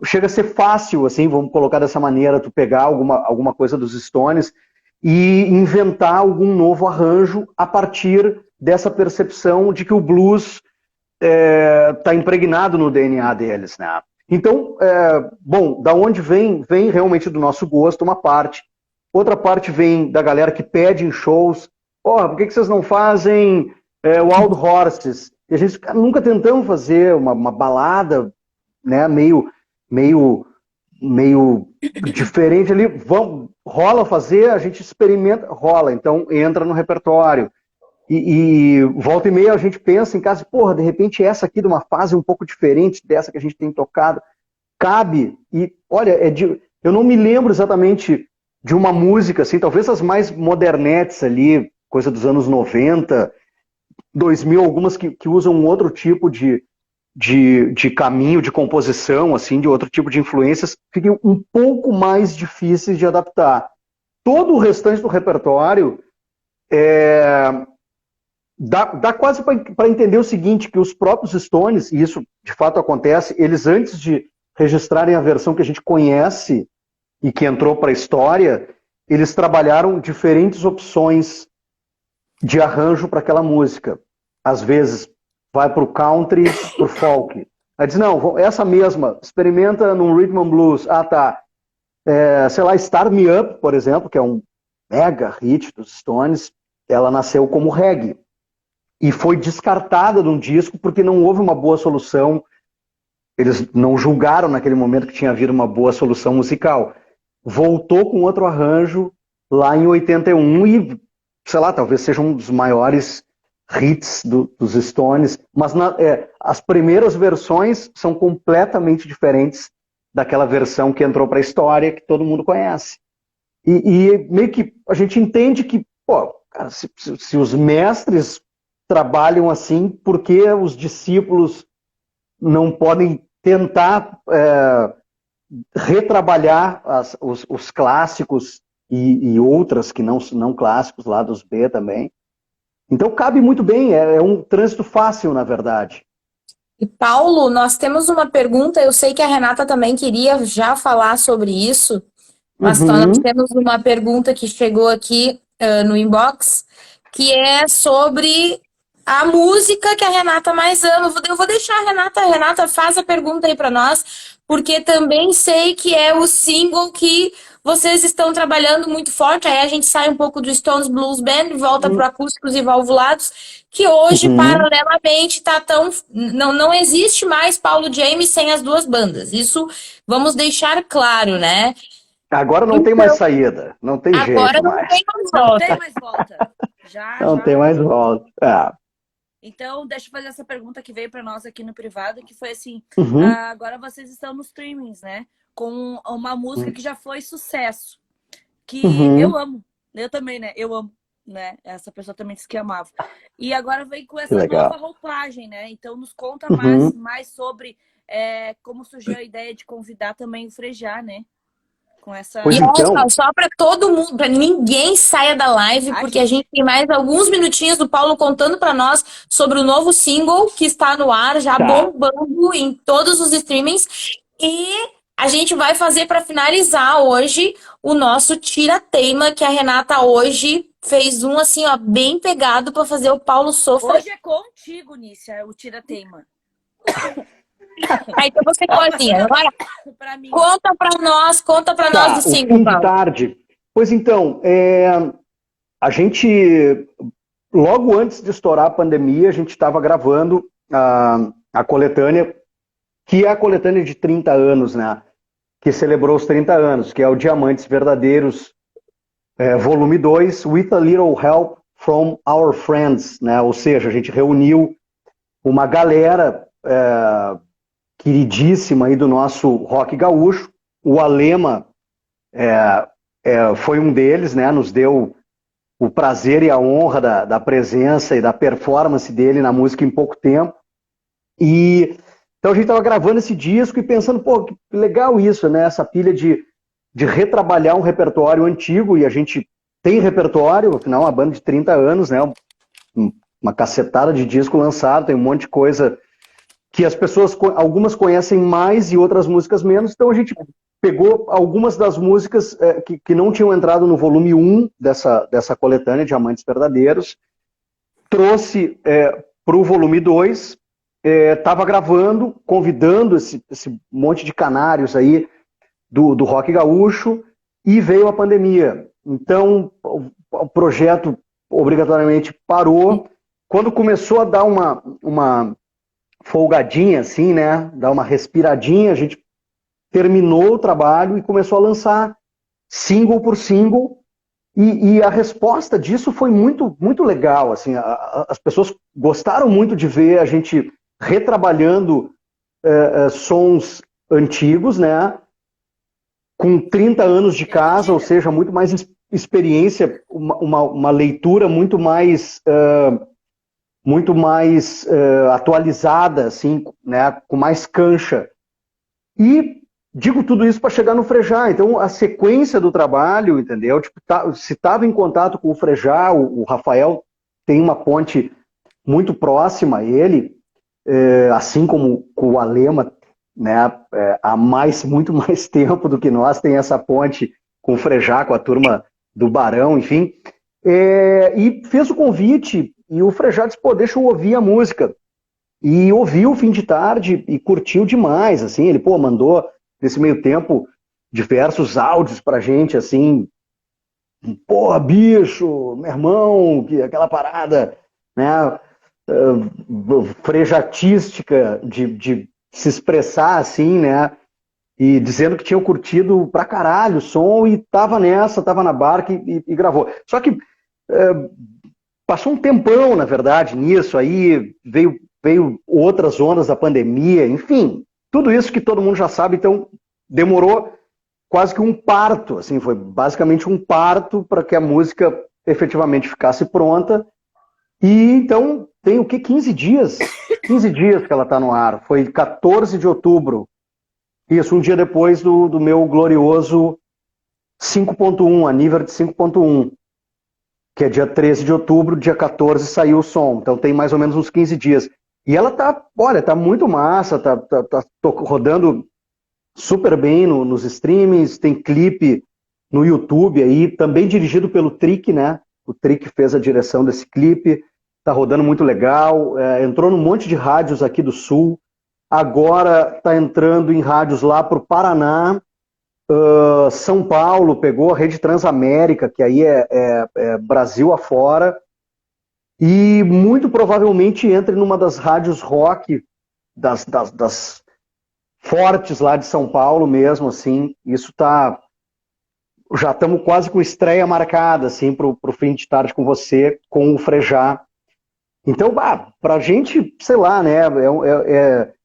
chega a ser fácil, assim, vamos colocar dessa maneira, tu pegar alguma coisa dos Stones e inventar algum novo arranjo a partir dessa percepção de que o blues está impregnado no DNA deles, né? Então, bom, da onde vem realmente do nosso gosto, uma parte. Outra parte vem da galera que pede em shows, por que vocês não fazem Wild Horses? E a gente nunca tentamos fazer uma balada, né, meio diferente ali, rola fazer, a gente experimenta, rola, então entra no repertório. E volta e meia a gente pensa em casa, de repente essa aqui de uma fase um pouco diferente dessa que a gente tem tocado, cabe. E olha, eu não me lembro exatamente de uma música assim, talvez as mais modernetes ali, coisa dos anos 90, 2000, algumas que usam um outro tipo de caminho, de composição, assim, de outro tipo de influências, fiquem um pouco mais difíceis de adaptar. Todo o restante do repertório dá quase para entender o seguinte, que os próprios Stones, e isso de fato acontece, eles antes de registrarem a versão que a gente conhece e que entrou para a história, eles trabalharam diferentes opções de arranjo para aquela música. Às vezes vai para o country, para o folk. Aí diz, não, essa mesma, experimenta num rhythm and blues. Ah, tá. Sei lá, Start Me Up, por exemplo, que é um mega hit dos Stones, ela nasceu como reggae. E foi descartada de um disco porque não houve uma boa solução. Eles não julgaram naquele momento que tinha havido uma boa solução musical. Voltou com outro arranjo lá em 81 e, sei lá, talvez seja um dos maiores hits dos Stones, mas as primeiras versões são completamente diferentes daquela versão que entrou para a história, que todo mundo conhece. E meio que a gente entende que, cara, se os mestres trabalham assim, por que os discípulos não podem tentar retrabalhar os clássicos e outras que não clássicos lá dos B também? Então cabe muito bem, é um trânsito fácil, na verdade. E Paulo, nós temos uma pergunta, eu sei que a Renata também queria já falar sobre isso, mas nós temos uma pergunta que chegou aqui no inbox, que é sobre a música que a Renata mais ama. Eu vou deixar a Renata faz a pergunta aí para nós, porque também sei que é o single que vocês estão trabalhando muito forte, aí a gente sai um pouco do Stones Blues Band, volta para Acústicos e Valvulados, que hoje, paralelamente, não existe mais Paulo James sem as duas bandas. Isso vamos deixar claro, né? Agora não tem mais saída, não tem jeito mais. Agora não tem mais volta. Não tem mais volta. Não tem mais volta. Então, deixa eu fazer essa pergunta que veio para nós aqui no privado, que foi assim, agora vocês estão nos streamings, né? Com uma música que já foi sucesso, que eu amo. Eu também, né? Eu amo, né? Essa pessoa também disse que amava. E agora vem com essa nova roupagem, né? Então, nos conta mais sobre como surgiu a ideia de convidar também o Frejá, né? Com essa... Pois E então, só para todo mundo, para ninguém saia da live, porque a gente tem mais alguns minutinhos do Paulo contando para nós sobre o novo single que está no ar, já bombando em todos os streamings. E a gente vai fazer para finalizar hoje o nosso tira-teima, que a Renata hoje fez um assim, ó, bem pegado para fazer o Paulo sofrer. Hoje é contigo, Nícia, o tira-teima. Aí então você cozinha. Agora, conta pra nós do single, fim de tarde. Pois então, a gente, logo antes de estourar a pandemia, a gente estava gravando a coletânea, que é a coletânea de 30 anos, né? Que celebrou os 30 anos, que é o Diamantes Verdadeiros, volume 2, With a Little Help from Our Friends, né? Ou seja, a gente reuniu uma galera queridíssima aí do nosso rock gaúcho. O Alema foi um deles, né? Nos deu o prazer e a honra da presença e da performance dele na música em pouco tempo. E Então a gente estava gravando esse disco e pensando, pô, que legal isso, né? Essa pilha de retrabalhar um repertório antigo, e a gente tem repertório, afinal, uma banda de 30 anos, né? Uma cacetada de disco lançado, tem um monte de coisa que as pessoas, algumas conhecem mais e outras músicas menos, então a gente pegou algumas das músicas que não tinham entrado no volume 1 dessa coletânea, Diamantes Verdadeiros, trouxe para o volume 2, estava gravando, convidando esse monte de canários aí do rock gaúcho, e veio a pandemia. Então, o projeto obrigatoriamente parou. Quando começou a dar uma folgadinha, assim, né, dar uma respiradinha, a gente terminou o trabalho e começou a lançar single por single, e a resposta disso foi muito, muito legal, assim, as pessoas gostaram muito de ver a gente retrabalhando sons antigos, né, com 30 anos de casa, ou seja, muito mais experiência, uma leitura muito mais atualizada, assim, né, com mais cancha. E digo tudo isso para chegar no Frejá. Então, a sequência do trabalho, entendeu? Tipo, se estava em contato com o Frejá, o Rafael tem uma ponte muito próxima a ele, assim como com o Alema, né, há muito mais tempo do que nós, tem essa ponte com o Frejá, com a turma do Barão, enfim. E fez o convite, e o Frejá disse, pô, deixa eu ouvir a música. E ouviu o Fim de Tarde e curtiu demais, assim, ele, pô, mandou, nesse meio tempo, diversos áudios pra gente, assim, pô, bicho, meu irmão, aquela parada, né, frejatística de se expressar, assim, né, e dizendo que tinha curtido pra caralho o som, e tava na barca e gravou. Só que passou um tempão, na verdade, nisso, aí veio outras ondas da pandemia, enfim, tudo isso que todo mundo já sabe, então demorou quase que um parto, assim, foi basicamente um parto para que a música efetivamente ficasse pronta. E então tem o que? 15 dias? 15 dias que ela está no ar, foi 14 de outubro, isso, um dia depois do meu glorioso 5.1, Aniversário de 5.1, que é dia 13 de outubro, dia 14 saiu o som, então tem mais ou menos uns 15 dias. E ela tá muito massa, tá rodando super bem nos streamings, tem clipe no YouTube aí, também dirigido pelo Trick, né? O Trick fez a direção desse clipe, tá rodando muito legal, entrou num monte de rádios aqui do Sul, agora tá entrando em rádios lá pro Paraná, São Paulo, pegou a Rede Transamérica, que aí é Brasil afora, e muito provavelmente entre numa das rádios rock, das fortes lá de São Paulo mesmo, assim, isso tá... Já estamos quase com estreia marcada, assim, pro Fim de Tarde com você, com o Frejá. Então, pra gente, sei lá, né,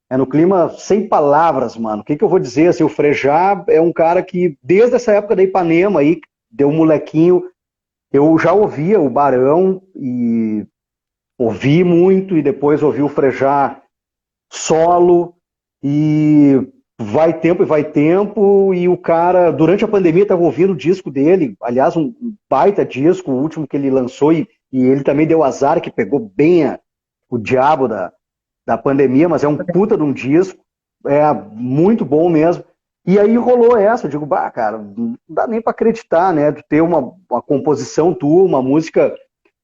é no clima sem palavras, mano. O que eu vou dizer, assim, o Frejá é um cara que, desde essa época da Ipanema aí, deu um molequinho, eu já ouvia o Barão e ouvi muito, e depois ouvi o Frejá solo, e vai tempo, e o cara, durante a pandemia, estava ouvindo o disco dele, aliás, um baita disco, o último que ele lançou, e ele também deu azar, que pegou bem o diabo da pandemia, mas é um puta de um disco, é muito bom mesmo. E aí rolou essa, eu digo, cara, não dá nem para acreditar, né, de ter uma composição tua, uma música,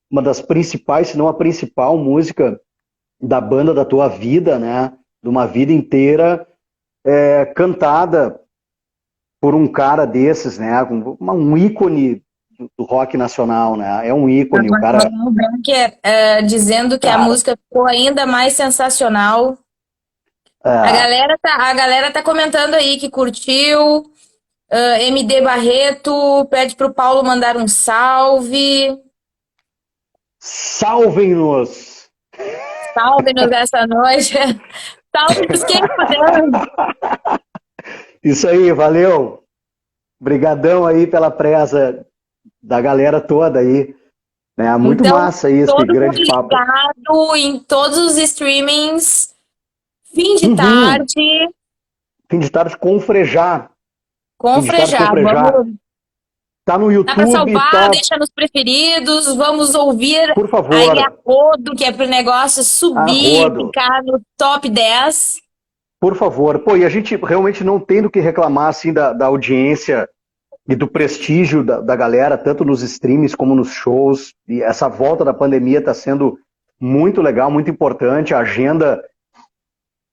uma das principais, se não a principal música da banda da tua vida, né, de uma vida inteira, cantada por um cara desses, né, um ícone do rock nacional, né, é um ícone, o cara... Dizendo que a música ficou ainda mais sensacional. A galera tá comentando aí que curtiu. MD Barreto pede pro Paulo mandar um salve. Salvem-nos! Salve-nos essa noite. Salve-nos quem puder. Isso aí, valeu. Brigadão aí pela presa da galera toda aí. Muito então, massa isso, que grande papo. Ligado em todos os streamings. Fim de Uhum. tarde, Fim de tarde com Frejá. com Fim de tarde com Frejá. Frejá. Vamos, Tá no dá pra YouTube, salvar, tá? deixa nos preferidos, vamos ouvir Por aí a favor, rodo, que é pro negócio a subir e rodo. ficar no top 10. Por favor. Pô, e a gente realmente não tem do que reclamar, assim, da audiência e do prestígio da galera, tanto nos streams como nos shows. E essa volta da pandemia está sendo muito legal, muito importante. A agenda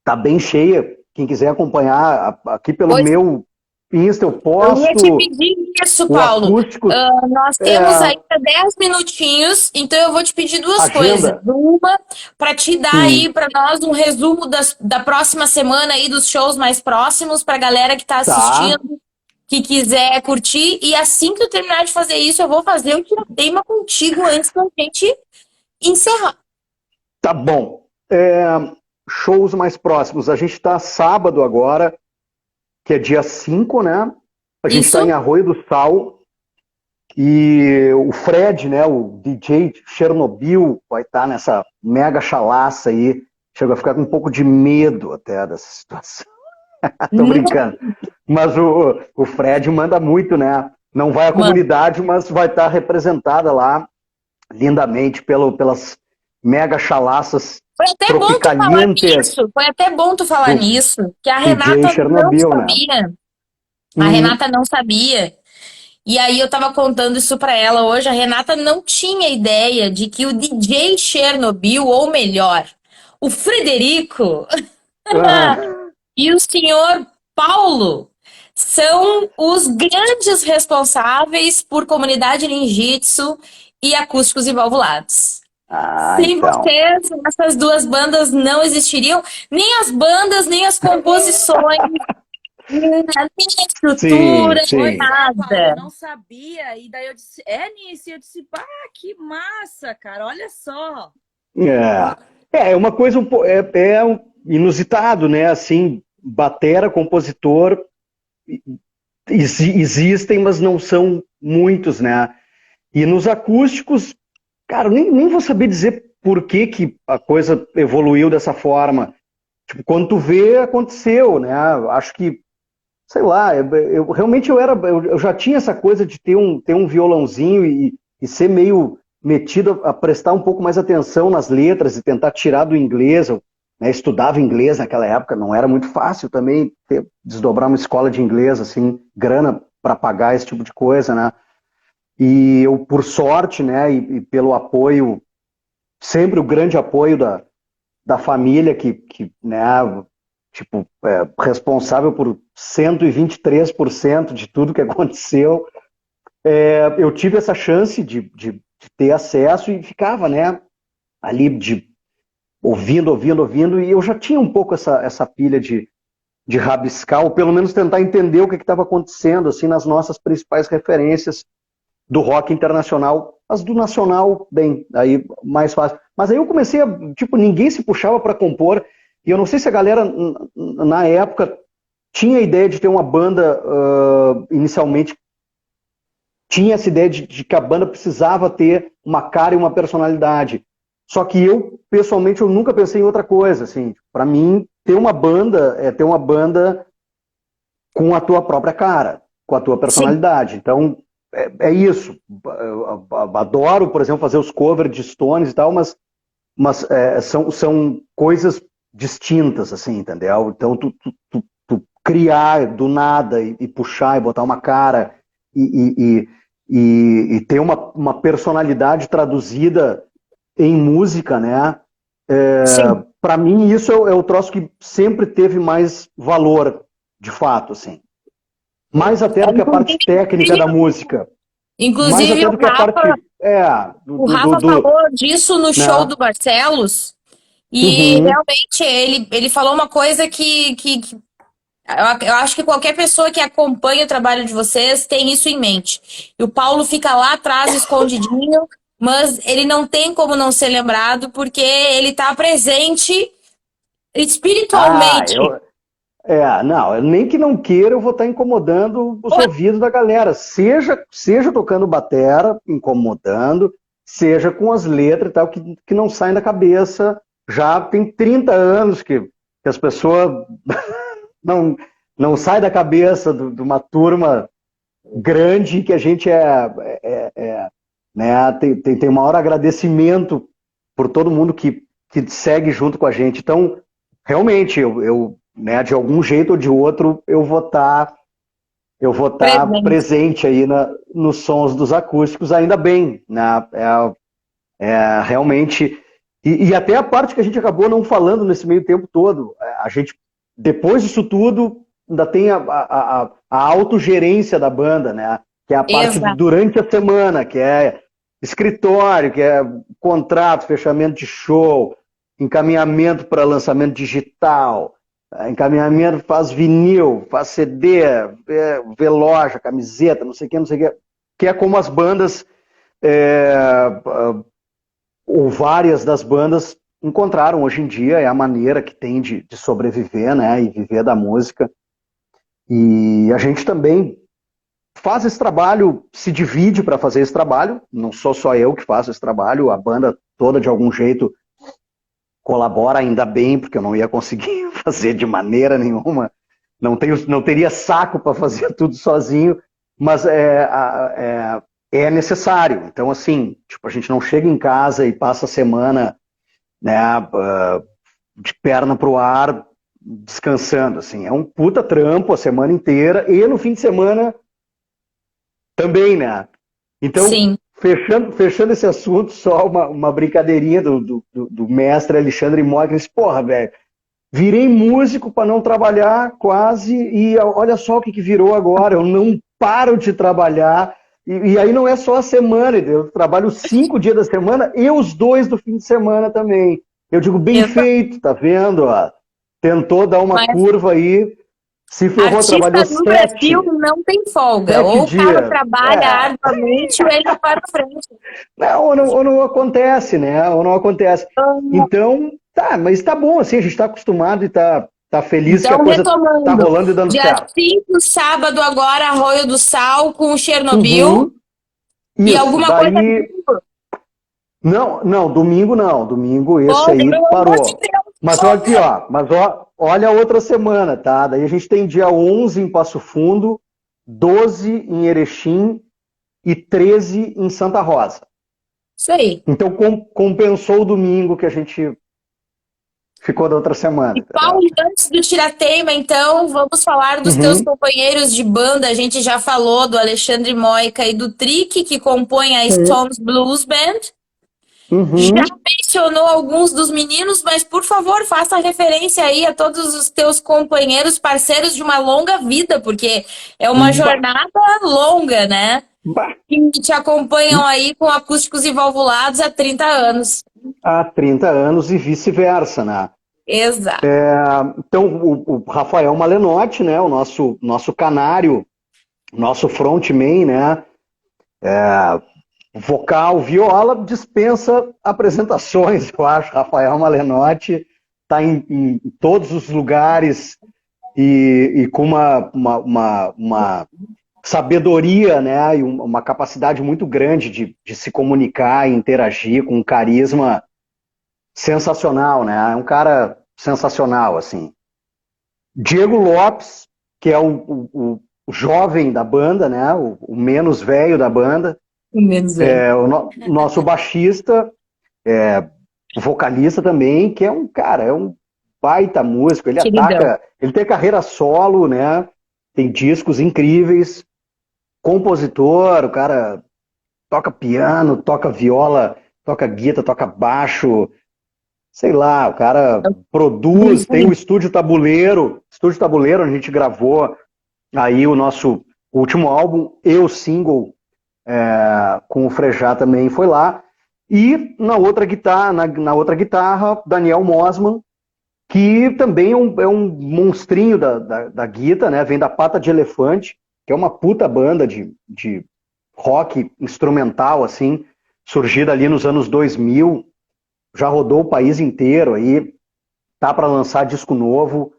tá bem cheia. Quem quiser acompanhar aqui pelo Pois meu Insta, eu eu ia te posto pedir isso, o Paulo. acústico, Nós temos é, ainda 10 minutinhos, então eu vou te pedir duas coisas. agenda. Uma, para te dar aí Sim, para nós um resumo da próxima semana aí dos shows mais próximos para a galera que está tá, assistindo, que quiser curtir. E assim que eu terminar de fazer isso, eu vou fazer o Tirateima contigo antes da gente encerrar. tá bom. Shows mais próximos. A gente está sábado agora, que é dia 5, né? A gente está em Isso? Arroio do Sal. E o Fred, né, o DJ de Chernobyl, vai estar nessa mega chalaça aí. Chego a ficar com um pouco de medo até dessa situação. Tô brincando. Mas o Fred manda muito, né? Não vai à Mano, comunidade, mas vai estar representada lá lindamente pelas mega chalaças foi até bom tu falar tropicalientes nisso. Foi até bom tu falar do nisso, que a DJ Renata não Chernobyl, né? sabia. A Uhum. Renata não sabia. E aí eu tava contando isso pra ela hoje. A Renata não tinha ideia de que o DJ Chernobyl, ou melhor, o Frederico Ah, e o senhor Paulo são os grandes responsáveis por comunidade ninjitsu e acústicos e valvulados. Sem então. vocês, essas duas bandas não existiriam, nem as bandas, nem as composições, nem a Sim, estrutura, sim. Pois é, Paulo, eu nada. não sabia. E daí eu disse, é nisso. E eu disse, pá, que massa, cara, olha só. É uma coisa inusitado, né? Assim, batera, compositor, existem, mas não são muitos, né? E nos acústicos, cara, nem vou saber dizer por que a coisa evoluiu dessa forma. Tipo, quando tu vê, aconteceu, né? Acho que, sei lá, realmente eu já tinha essa coisa de ter um violãozinho e ser meio metido a prestar um pouco mais atenção nas letras e tentar tirar do inglês. Eu, né, estudava inglês naquela época, não era muito fácil também desdobrar uma escola de inglês, assim, grana para pagar esse tipo de coisa, né? E eu, por sorte, né, e pelo apoio, sempre o grande apoio da família né, tipo, responsável por 123% de tudo que aconteceu, eu tive essa chance de ter acesso e ficava, né, ali ouvindo, e eu já tinha um pouco essa pilha de rabiscar, ou pelo menos tentar entender o que estava acontecendo, assim, nas nossas principais referências do rock internacional, as do nacional, bem, aí mais fácil. Mas aí eu comecei tipo, ninguém se puxava para compor, e eu não sei se a galera, na época, tinha a ideia de ter uma banda, inicialmente, tinha essa ideia de que a banda precisava ter uma cara e uma personalidade. Só que eu, pessoalmente, eu nunca pensei em outra coisa, assim, para mim, ter uma banda é ter uma banda com a tua própria cara, com a tua Sim. personalidade. Então, é isso. Eu adoro, por exemplo, fazer os covers de Stones e tal, mas são coisas distintas, assim, entendeu? Então, tu criar do nada e puxar e botar uma cara e ter uma personalidade traduzida em música, né? Sim. Para mim, isso é o troço que sempre teve mais valor, de fato, assim. Mais até do que a parte técnica da música. Mais Inclusive, até do que a parte. O Rafa falou disso no show né? do Barcelos, e Uhum. realmente ele falou uma coisa que eu acho que qualquer pessoa que acompanha o trabalho de vocês tem isso em mente. E o Paulo fica lá atrás, escondidinho, mas ele não tem como não ser lembrado, porque ele está presente Ah, espiritualmente. não, nem que não queira, eu vou estar incomodando os ouvidos da galera. Seja tocando batera, incomodando, seja com as letras e tal, que não saem da cabeça. Já tem 30 anos que que as pessoas não, não saem da cabeça de uma turma grande que a gente né, tem maior agradecimento por todo mundo que segue junto com a gente. Então, realmente, né, de algum jeito ou de outro, eu vou estar presente aí nos sons dos acústicos, ainda bem, né? Realmente. E até a parte que a gente acabou não falando nesse meio tempo todo, a gente, depois disso tudo, ainda tem a autogerência da banda, né? Que é a parte durante a semana, que é escritório, que é contrato, fechamento de show, encaminhamento para lançamento digital, encaminhamento faz vinil, faz CD, vê loja, camiseta, não sei o que, que é como as bandas, ou várias das bandas encontraram hoje em dia, é a maneira que tem de sobreviver, né, e viver da música. E a gente também faz esse trabalho, se divide para fazer esse trabalho, não sou só eu que faço esse trabalho, a banda toda de algum jeito colabora, ainda bem, porque eu não ia conseguir fazer de maneira nenhuma, não teria saco para fazer tudo sozinho, mas é necessário. Então, assim, tipo, a gente não chega em casa e passa a semana, né, de perna pro ar, descansando, assim, é um puta trampo a semana inteira, e no fim de semana também, né? Então, Sim. Fechando esse assunto, só uma brincadeirinha do mestre Alexandre Moy, que disse, porra, velho, virei músico para não trabalhar quase, e olha só o que virou agora, eu não paro de trabalhar, e aí não é só a semana, eu trabalho 5 dias da semana e os 2 do fim de semana também. Eu digo, bem feito, tá vendo? Ó, tentou dar uma curva aí, se ferrou, trabalhou Artista no 7. Brasil não tem folga. 7 ou o cara dias. trabalha arduamente ou ele não vai pra frente. Não, ou não acontece, né? Ou não acontece. Então, tá, mas tá bom, assim, a gente tá acostumado e tá feliz que a coisa retomando, tá rolando e dando dia certo. 5, sábado, agora, Arroio do Sal com o Chernobyl. E Isso, alguma daí... coisa domingo? Não, domingo não. Domingo esse aí parou. Mas olha aqui, ó. Olha a outra semana, tá? Daí a gente tem dia 11 em Passo Fundo, 12 em Erechim e 13 em Santa Rosa. Isso aí. Então compensou o domingo que a gente ficou da outra semana. E Paulo, antes do Tiratema, então, vamos falar dos teus companheiros de banda. A gente já falou do Alexandre Moica e do Trick, que compõem a Stones Blues Band. Já mencionou alguns dos meninos, mas, por favor, faça referência aí a todos os teus companheiros, parceiros de uma longa vida, porque é uma jornada longa, né? Que te acompanham aí com acústicos e valvulados há 30 anos. Há 30 anos e vice-versa, né? Exato. Então, o Rafael Malenotti, né? O nosso canário, nosso frontman, né? Vocal, viola, dispensa apresentações, eu acho. Rafael Malenotti está em todos os lugares e com uma sabedoria, né, e uma capacidade muito grande de se comunicar e interagir, com um carisma sensacional, né? É um cara sensacional, assim. Diego Lopes, que é o jovem da banda, né, o menos velho da banda. O nosso baixista, o vocalista também, que é um cara, é um baita músico, ele tem carreira solo, né? Tem discos incríveis, compositor, o cara toca piano, toca viola, toca guitarra, toca baixo, sei lá, o cara produz, tem o Estúdio Tabuleiro, onde a gente gravou aí o nosso último álbum e o single com o Frejá também foi lá. E na outra guitarra, Daniel Mosman, que também é um monstrinho da guitarra, né? Vem da Pata de Elefante, que é uma puta banda de rock instrumental, assim, surgida ali nos anos 2000, já rodou o país inteiro aí, tá para lançar disco novo,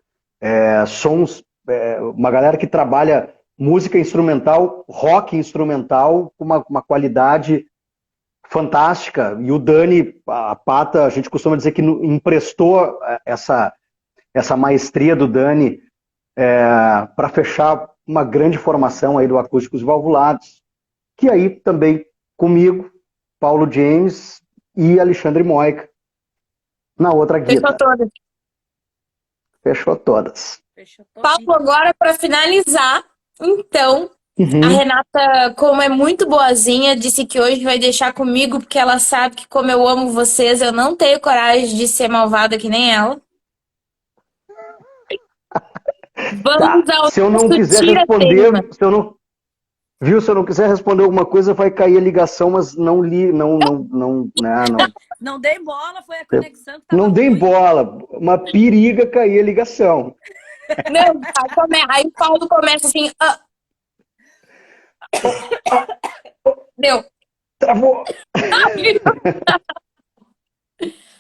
sons, uma galera que trabalha música instrumental, rock instrumental, com uma qualidade fantástica. E o Dani, a Pata, a gente costuma dizer que emprestou essa maestria do Dani para fechar uma grande formação aí do Acústicos e Valvulados, que aí também comigo, Paulo James e Alexandre Moica na outra Fechou guita. todas. Fechou todas. Fechou Paulo, todinho. agora para finalizar, então, a Uhum. Renata, como é muito boazinha, disse que hoje vai deixar comigo, porque ela sabe que como eu amo vocês, eu não tenho coragem de ser malvada que nem ela. Vamos Tá. ao Se eu não nosso quiser tira-teima. responder, se eu não quiser responder alguma coisa, vai cair a ligação, mas não li, não. Não dei bola, foi a conexão que tava Não dei ruim. bola. Uma periga cair a ligação. Não, aí o Paulo começa assim. Deu. Travou.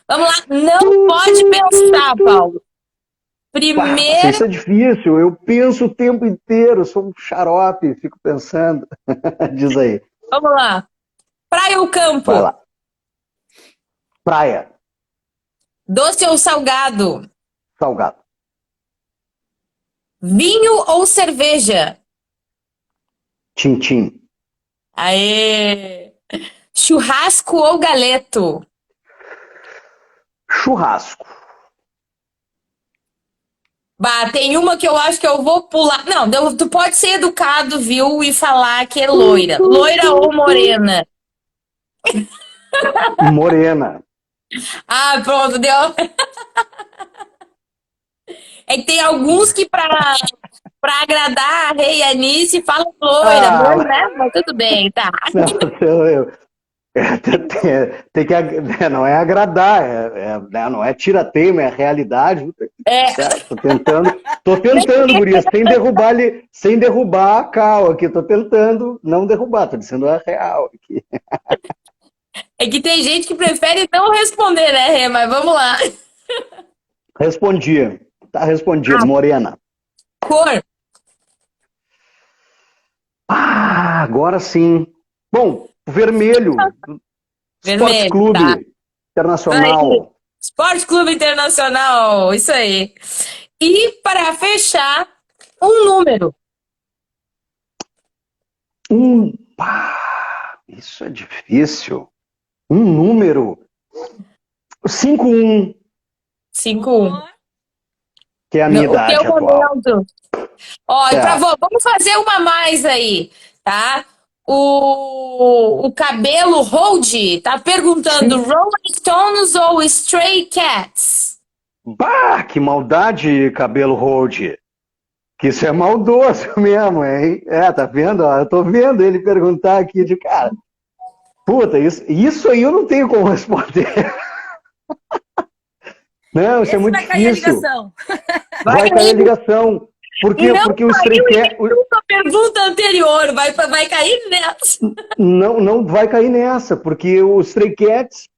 Vamos lá. Não pode pensar, Paulo. Primeiro, Isso é difícil. Eu penso o tempo inteiro. Sou um xarope, fico pensando. Diz aí. vamos lá. Praia ou campo? Vai lá. Praia. Doce ou salgado? Salgado. Vinho ou cerveja? Tintim. Aê! Churrasco ou galeto? Churrasco. Bah, tem uma que eu acho que eu vou pular. Não, tu pode ser educado, viu? E falar que é loira. Loira ou morena? Morena. Ah, pronto, deu. É que tem alguns que pra agradar a Rei e a Anice falam loira, Ah, né? Mas tudo bem, tá. não, tem que, não é agradar, não é tira-teima, é realidade. É, Tô tentando, Gurias, sem derrubar a Cal aqui, tô tentando não derrubar, tô dizendo a real aqui. é que tem gente que prefere não responder, né, Rê? Mas vamos lá. Respondi, tá respondido, Morena. Cor, Ah, agora sim. Bom, vermelho, Esporte vermelho, Clube tá. Internacional. Esporte Clube Internacional, isso aí. E para fechar, um número. Isso é difícil. Um número. 51, 5-1. que é a minha O idade teu atual. momento. Ó, e É. vamos fazer uma a mais aí, tá? O cabelo Hold tá perguntando Rolling Stones ou Stray Cats? Bah, que maldade, cabelo hold. Que isso é maldoso mesmo, hein? Tá vendo? Ó, eu tô vendo ele perguntar aqui de cara. Puta, isso aí eu não tenho como responder. Não, isso é Esse muito vai cair a difícil. ligação. Vai cair a ligação. Porque o Stray Cat A pergunta anterior vai cair nessa. não vai cair nessa, porque o Stray Cats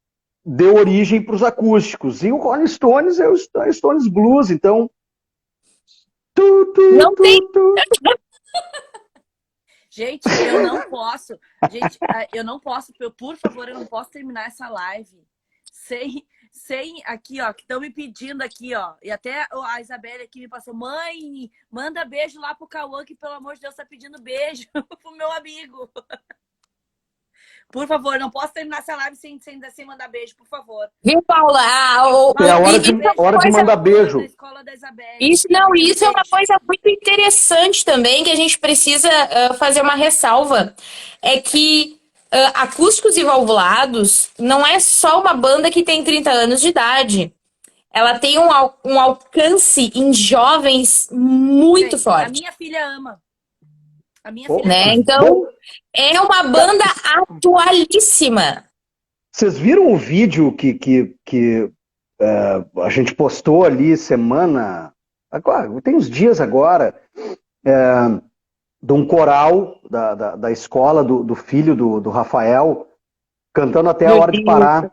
deu origem para os acústicos. E o Rolling Stones é o Stones Blues, então. Não tem. Gente, eu não posso. Gente, eu não posso. Por favor, eu não posso terminar essa live sem aqui, ó, que estão me pedindo aqui, ó. E até a Isabelle aqui me passou: mãe, manda beijo lá pro Cauã, que pelo amor de Deus tá pedindo beijo pro meu amigo. Por favor, não posso terminar essa live sem mandar beijo, por favor. Viu, Paula? É a hora de mandar beijo. Da escola da Isabelle. Isso é uma coisa muito interessante também, que a gente precisa fazer uma ressalva. É que Acústicos e Valvulados não é só uma banda que tem 30 anos de idade. Ela tem um alcance em jovens muito Gente, forte. A minha filha ama. A minha Pô, filha Né? ama. Então, é uma banda atualíssima. Vocês viram o vídeo que a gente postou ali semana. Agora, tem uns dias agora, de um coral da escola do filho do Rafael, cantando até a hora de parar.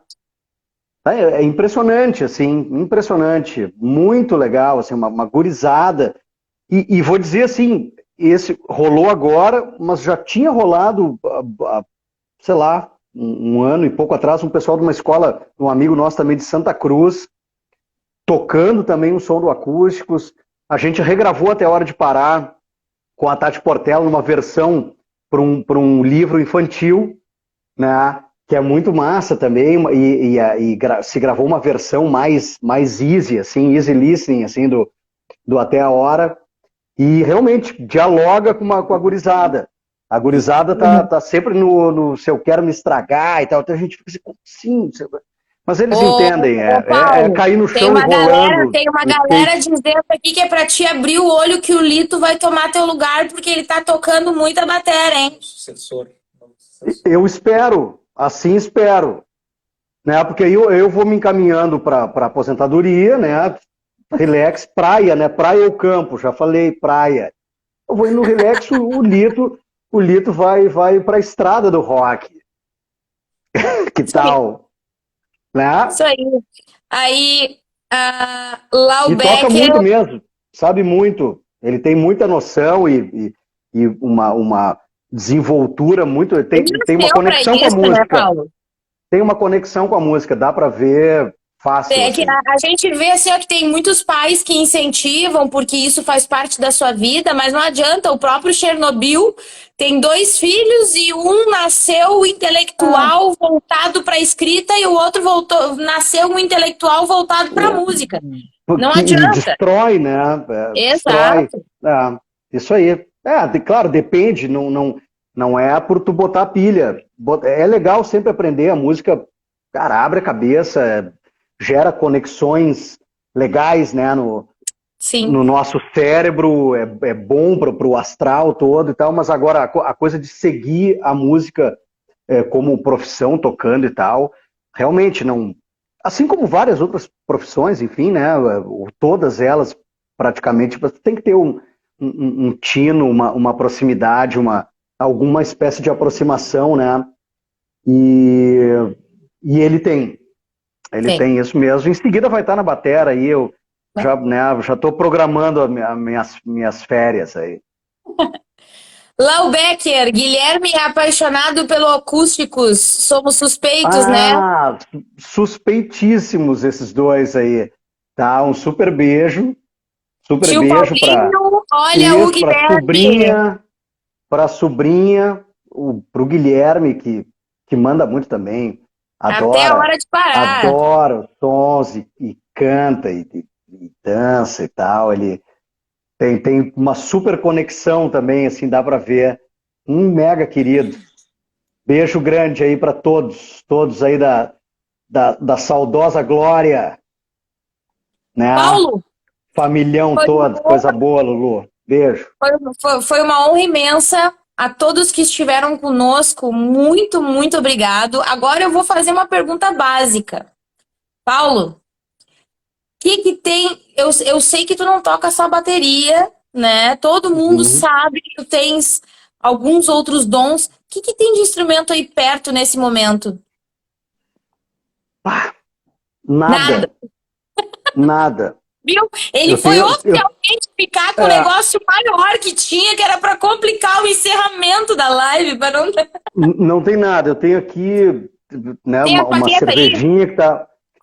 É impressionante, assim, impressionante. Muito legal, assim, uma gurizada. E vou dizer assim, esse rolou agora, mas já tinha rolado, sei lá, um ano e pouco atrás, um pessoal de uma escola, um amigo nosso também de Santa Cruz, tocando também um som do Acústicos. A gente regravou Até a Hora de Parar com a Tati Portela numa versão para um livro infantil, né? Que é muito massa também, se gravou uma versão mais easy, assim, easy listening, assim, do Até a Hora, e realmente dialoga com a gurizada. A gurizada tá sempre no se eu quero me estragar e tal, então a gente fica assim, como assim? Mas eles entendem, Paulo, cair no tem chão uma e rolando. tem uma galera dizendo aqui que é pra te abrir o olho que o Lito vai tomar teu lugar porque ele tá tocando muita bateria, hein? Eu espero, assim espero, né? Porque eu vou me encaminhando para aposentadoria, né? Relax, praia, né? Praia ou campo, já falei, praia. Eu vou indo no relax, o Lito vai para a estrada do rock. Que tal? Né? Isso aí. Aí, E toca Laubecker, muito mesmo, sabe muito. Ele tem muita noção e uma desenvoltura muito. Tem uma nasceu pra conexão com a isso, né, música. Paulo? Tem uma conexão com a música, dá para ver fácil. É que Assim. a gente vê assim, ó, que tem muitos pais que incentivam porque isso faz parte da sua vida, mas não adianta. O próprio Chernobyl tem 2 filhos e um nasceu intelectual voltado para a escrita e o outro nasceu um intelectual voltado para a música. Não E adianta. destrói, né? Destrói. Exato. Isso aí. Claro, depende, não é por tu botar pilha. É legal sempre aprender a música, cara, abre a cabeça, gera conexões legais, né, Sim. no nosso cérebro, é bom pro astral todo e tal, mas agora a coisa de seguir a música como profissão, tocando e tal, realmente não... Assim como várias outras profissões, enfim, né, todas elas praticamente, você tem que ter um tino, uma proximidade, alguma espécie de aproximação, né, e ele tem isso mesmo. Em seguida vai estar na batera aí, eu já estou programando minhas férias aí. Laubecker, Guilherme é apaixonado pelo Acústicos. Somos suspeitos, né? Suspeitíssimos esses dois aí. Tá, um super beijo. Super Tio beijo Paulinho, olha o Guilherme. Para sobrinha, pro Guilherme, que manda muito também. Até a hora de parar. Adora os sons e canta e dança e tal. Ele tem uma super conexão também, assim, dá para ver. Um mega querido. Beijo grande aí para todos aí da saudosa Glória. Né? Paulo! Familhão todo, coisa boa, Lulu. Beijo. Foi uma honra imensa. A todos que estiveram conosco, muito, muito obrigado. Agora eu vou fazer uma pergunta básica. Paulo, que tem... Eu sei que tu não toca só bateria, né? Todo mundo sabe que tu tens alguns outros dons. O que tem de instrumento aí perto nesse momento? Nada. Viu? Ele foi oficialmente ficar com o negócio maior que tinha, que era para complicar o encerramento da live. Não tem nada. Eu tenho aqui, né, uma cervejinha que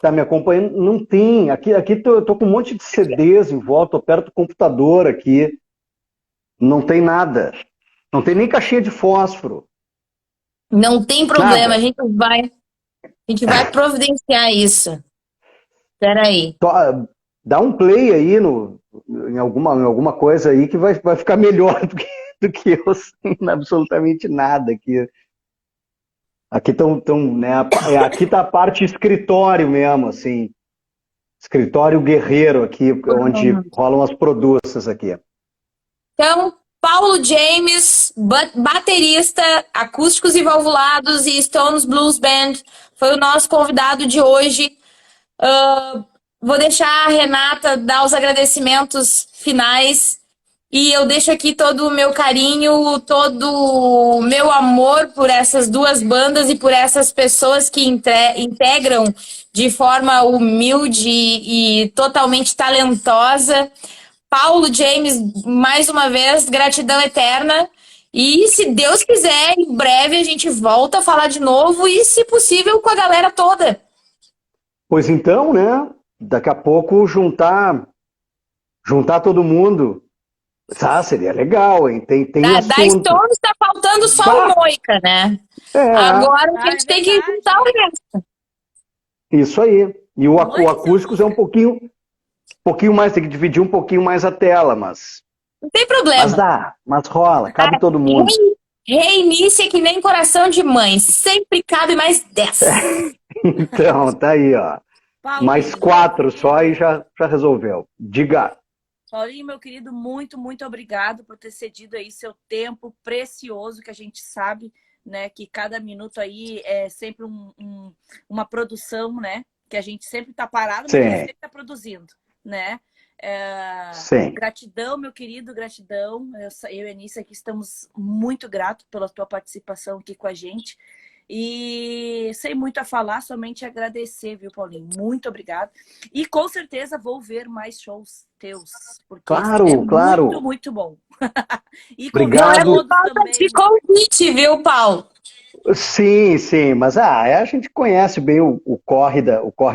tá me acompanhando. Não tem. Aqui eu tô com um monte de CDs em volta, tô perto do computador aqui. Não tem nada. Não tem nem caixinha de fósforo. Não tem problema, Nada. a gente vai providenciar isso. Peraí. Dá um play aí em alguma coisa aí que vai ficar melhor do que eu sem absolutamente nada aqui. Aqui né, aqui tá a parte escritório mesmo, assim. Escritório guerreiro aqui, onde rolam as produções aqui. Então, Paulo James, baterista, Acústicos e Valvulados e Stones Blues Band, foi o nosso convidado de hoje. Vou deixar a Renata dar os agradecimentos finais e eu deixo aqui todo o meu carinho, todo o meu amor por essas duas bandas e por essas pessoas que integram de forma humilde e totalmente talentosa. Paulo James, mais uma vez, gratidão eterna. E se Deus quiser, em breve a gente volta a falar de novo e, se possível, com a galera toda. Pois então, né? daqui a pouco juntar todo mundo. Ah, seria legal, hein? Tem Da assunto. Stones tá faltando só o Bah, Moica, né? é, Agora a Ah, é gente tem que verdade. juntar o resto. isso aí. E O o Moica e seu acústicos é um Luca. pouquinho mais, tem que dividir um pouquinho mais a tela, Não tem mas problema. dá, mas rola, cabe todo mundo. Reinício é que nem coração de mãe. Sempre cabe mais 10. Então, tá aí, ó. Mais Paulinho, meu 4 só e querido. já resolveu. Diga. Paulinho, meu querido, muito, muito obrigado por ter cedido aí seu tempo precioso, que a gente sabe, né, que cada minuto aí é sempre uma produção, né, que a gente sempre está parado, mas a gente Sim, sempre está produzindo, né. sim. Gratidão, meu querido, gratidão. Eu e a Anícia aqui estamos muito gratos pela tua participação aqui com a gente. E sem muito a falar, somente agradecer, viu, Paulinho? Muito obrigado. E com certeza vou ver mais shows teus, porque é Claro, muito, claro. muito bom. E Não convido é por Obrigado. todos falta de também. convite, viu, Paulo? Sim, sim, mas a gente conhece bem o corre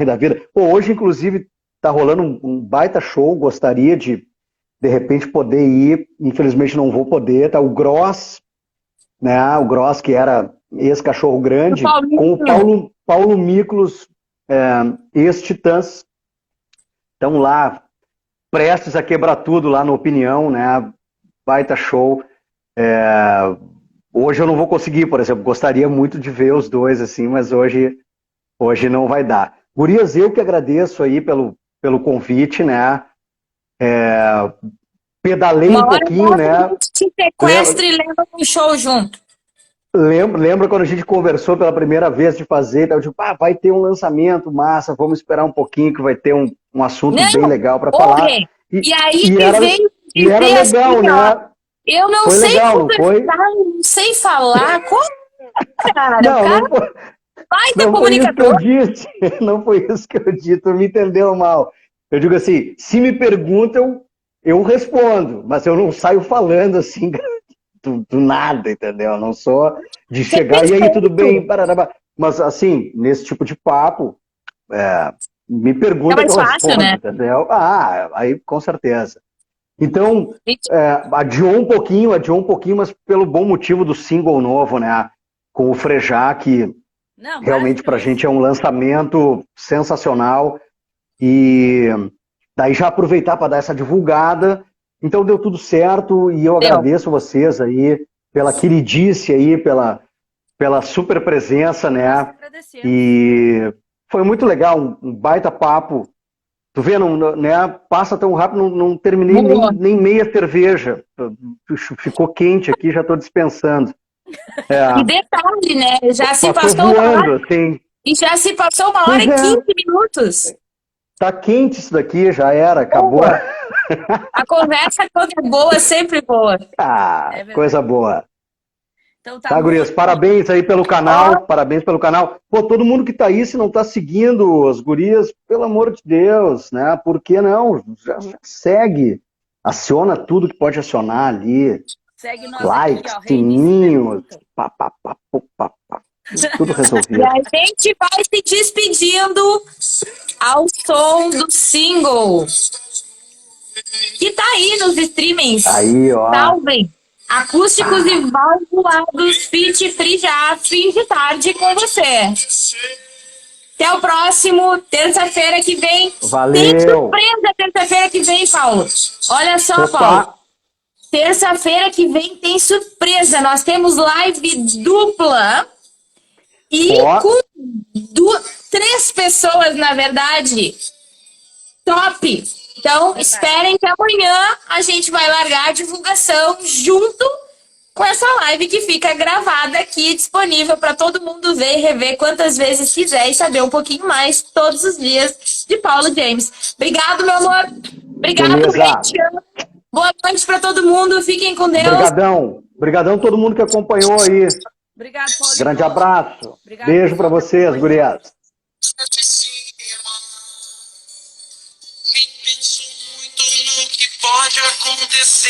da vida. Pô, hoje, inclusive, tá rolando um baita show, gostaria de repente, poder ir. Infelizmente, não vou poder. Tá o Gross, né? O Gross, que era ex-Cachorro Do Grande, com o Paulinho. Paulo Miklos, ex-Titãs. Estão lá, prestes a quebrar tudo lá no Opinião, né? Baita show. Hoje eu não vou conseguir, por exemplo. Gostaria muito de ver os dois, assim, mas hoje não vai dar. Gurias, eu que agradeço aí pelo convite, né? Pedalei Uma um hora pouquinho, dessa a né? gente te sequestra Lembra, e leva pro show junto. lembra quando a gente conversou pela primeira vez de fazer? Eu digo, vai ter um lançamento massa, vamos esperar um pouquinho que vai ter um assunto bem Não, legal para ô falar. Rê. E, E aí e, ele era, veio e era dizer assim, legal, ó, né? eu não Foi sei legal, não foi? conversar, eu não sei falar. Como, cara? O Não, cara vai ter não foi isso que comunicador. eu disse. Não foi isso que eu disse, tu me entendeu mal. Eu digo assim, se me perguntam, eu respondo, mas eu não saio falando assim do nada, entendeu? Eu não sou de Você chegar, e aí, tudo bem? respeito. Parará. Mas assim, nesse tipo de papo, me É pergunta que mais eu fácil, respondo, né? entendeu? Aí com certeza. Então, Gente, adiou um pouquinho, mas pelo bom motivo do single novo, né? Com o Frejá, que Não, realmente pra maravilhoso. gente é um lançamento sensacional. E daí já aproveitar para dar essa divulgada. Então deu tudo certo e eu deu. agradeço vocês aí pela queridice aí, pela super presença, Nós que né? agradecemos. E foi muito legal, um baita papo. Tu vê, não, né? Passa tão rápido, não terminei Boa. nem meia cerveja. Ficou quente aqui, já estou dispensando. E É, detalhe, né? Já se passou passou uma hora voando, assim. e já se passou uma hora Pois e é, 15 minutos. tá quente isso daqui, já era, acabou. Boa. A conversa quando é boa, é sempre boa. Ah, É coisa verdade. boa. Então tá, Tá, gurias? amor, querido. Parabéns aí pelo Ó, canal, parabéns pelo canal. Pô, todo mundo que tá aí, se não tá seguindo as gurias, pelo amor de Deus, né? Por que não? Já segue, aciona tudo que pode acionar ali, Segue nós aqui, likes, ó. Reinice sininhos, pergunta. pá, tudo e resolvido. a gente vai se despedindo ao som do single, que tá aí nos streamings. Aí, ó, Salvem! Acústicos e valvulados, Fit Free já, fim de tarde com você. Até o próximo, terça-feira que vem. Tem valeu. surpresa terça-feira que vem, Paulo. Olha só, Opa, Paulo. Terça-feira que vem tem surpresa. Nós temos live dupla e ó, com 3 pessoas, na verdade. Top! Então, Verdade. esperem que amanhã a gente vai largar a divulgação junto com essa live que fica gravada aqui, disponível para todo mundo ver e rever quantas vezes quiser e saber um pouquinho mais todos os dias de Paulo James. Obrigado, meu amor. Obrigado, beleza. Rachel. Boa noite para todo mundo. Fiquem com Deus. Brigadão todo mundo que acompanhou aí. Obrigado, Grande Paulinho. abraço. Obrigado, Beijo pra pessoal que vocês, acompanhou. gurias. Nem penso muito no que pode acontecer.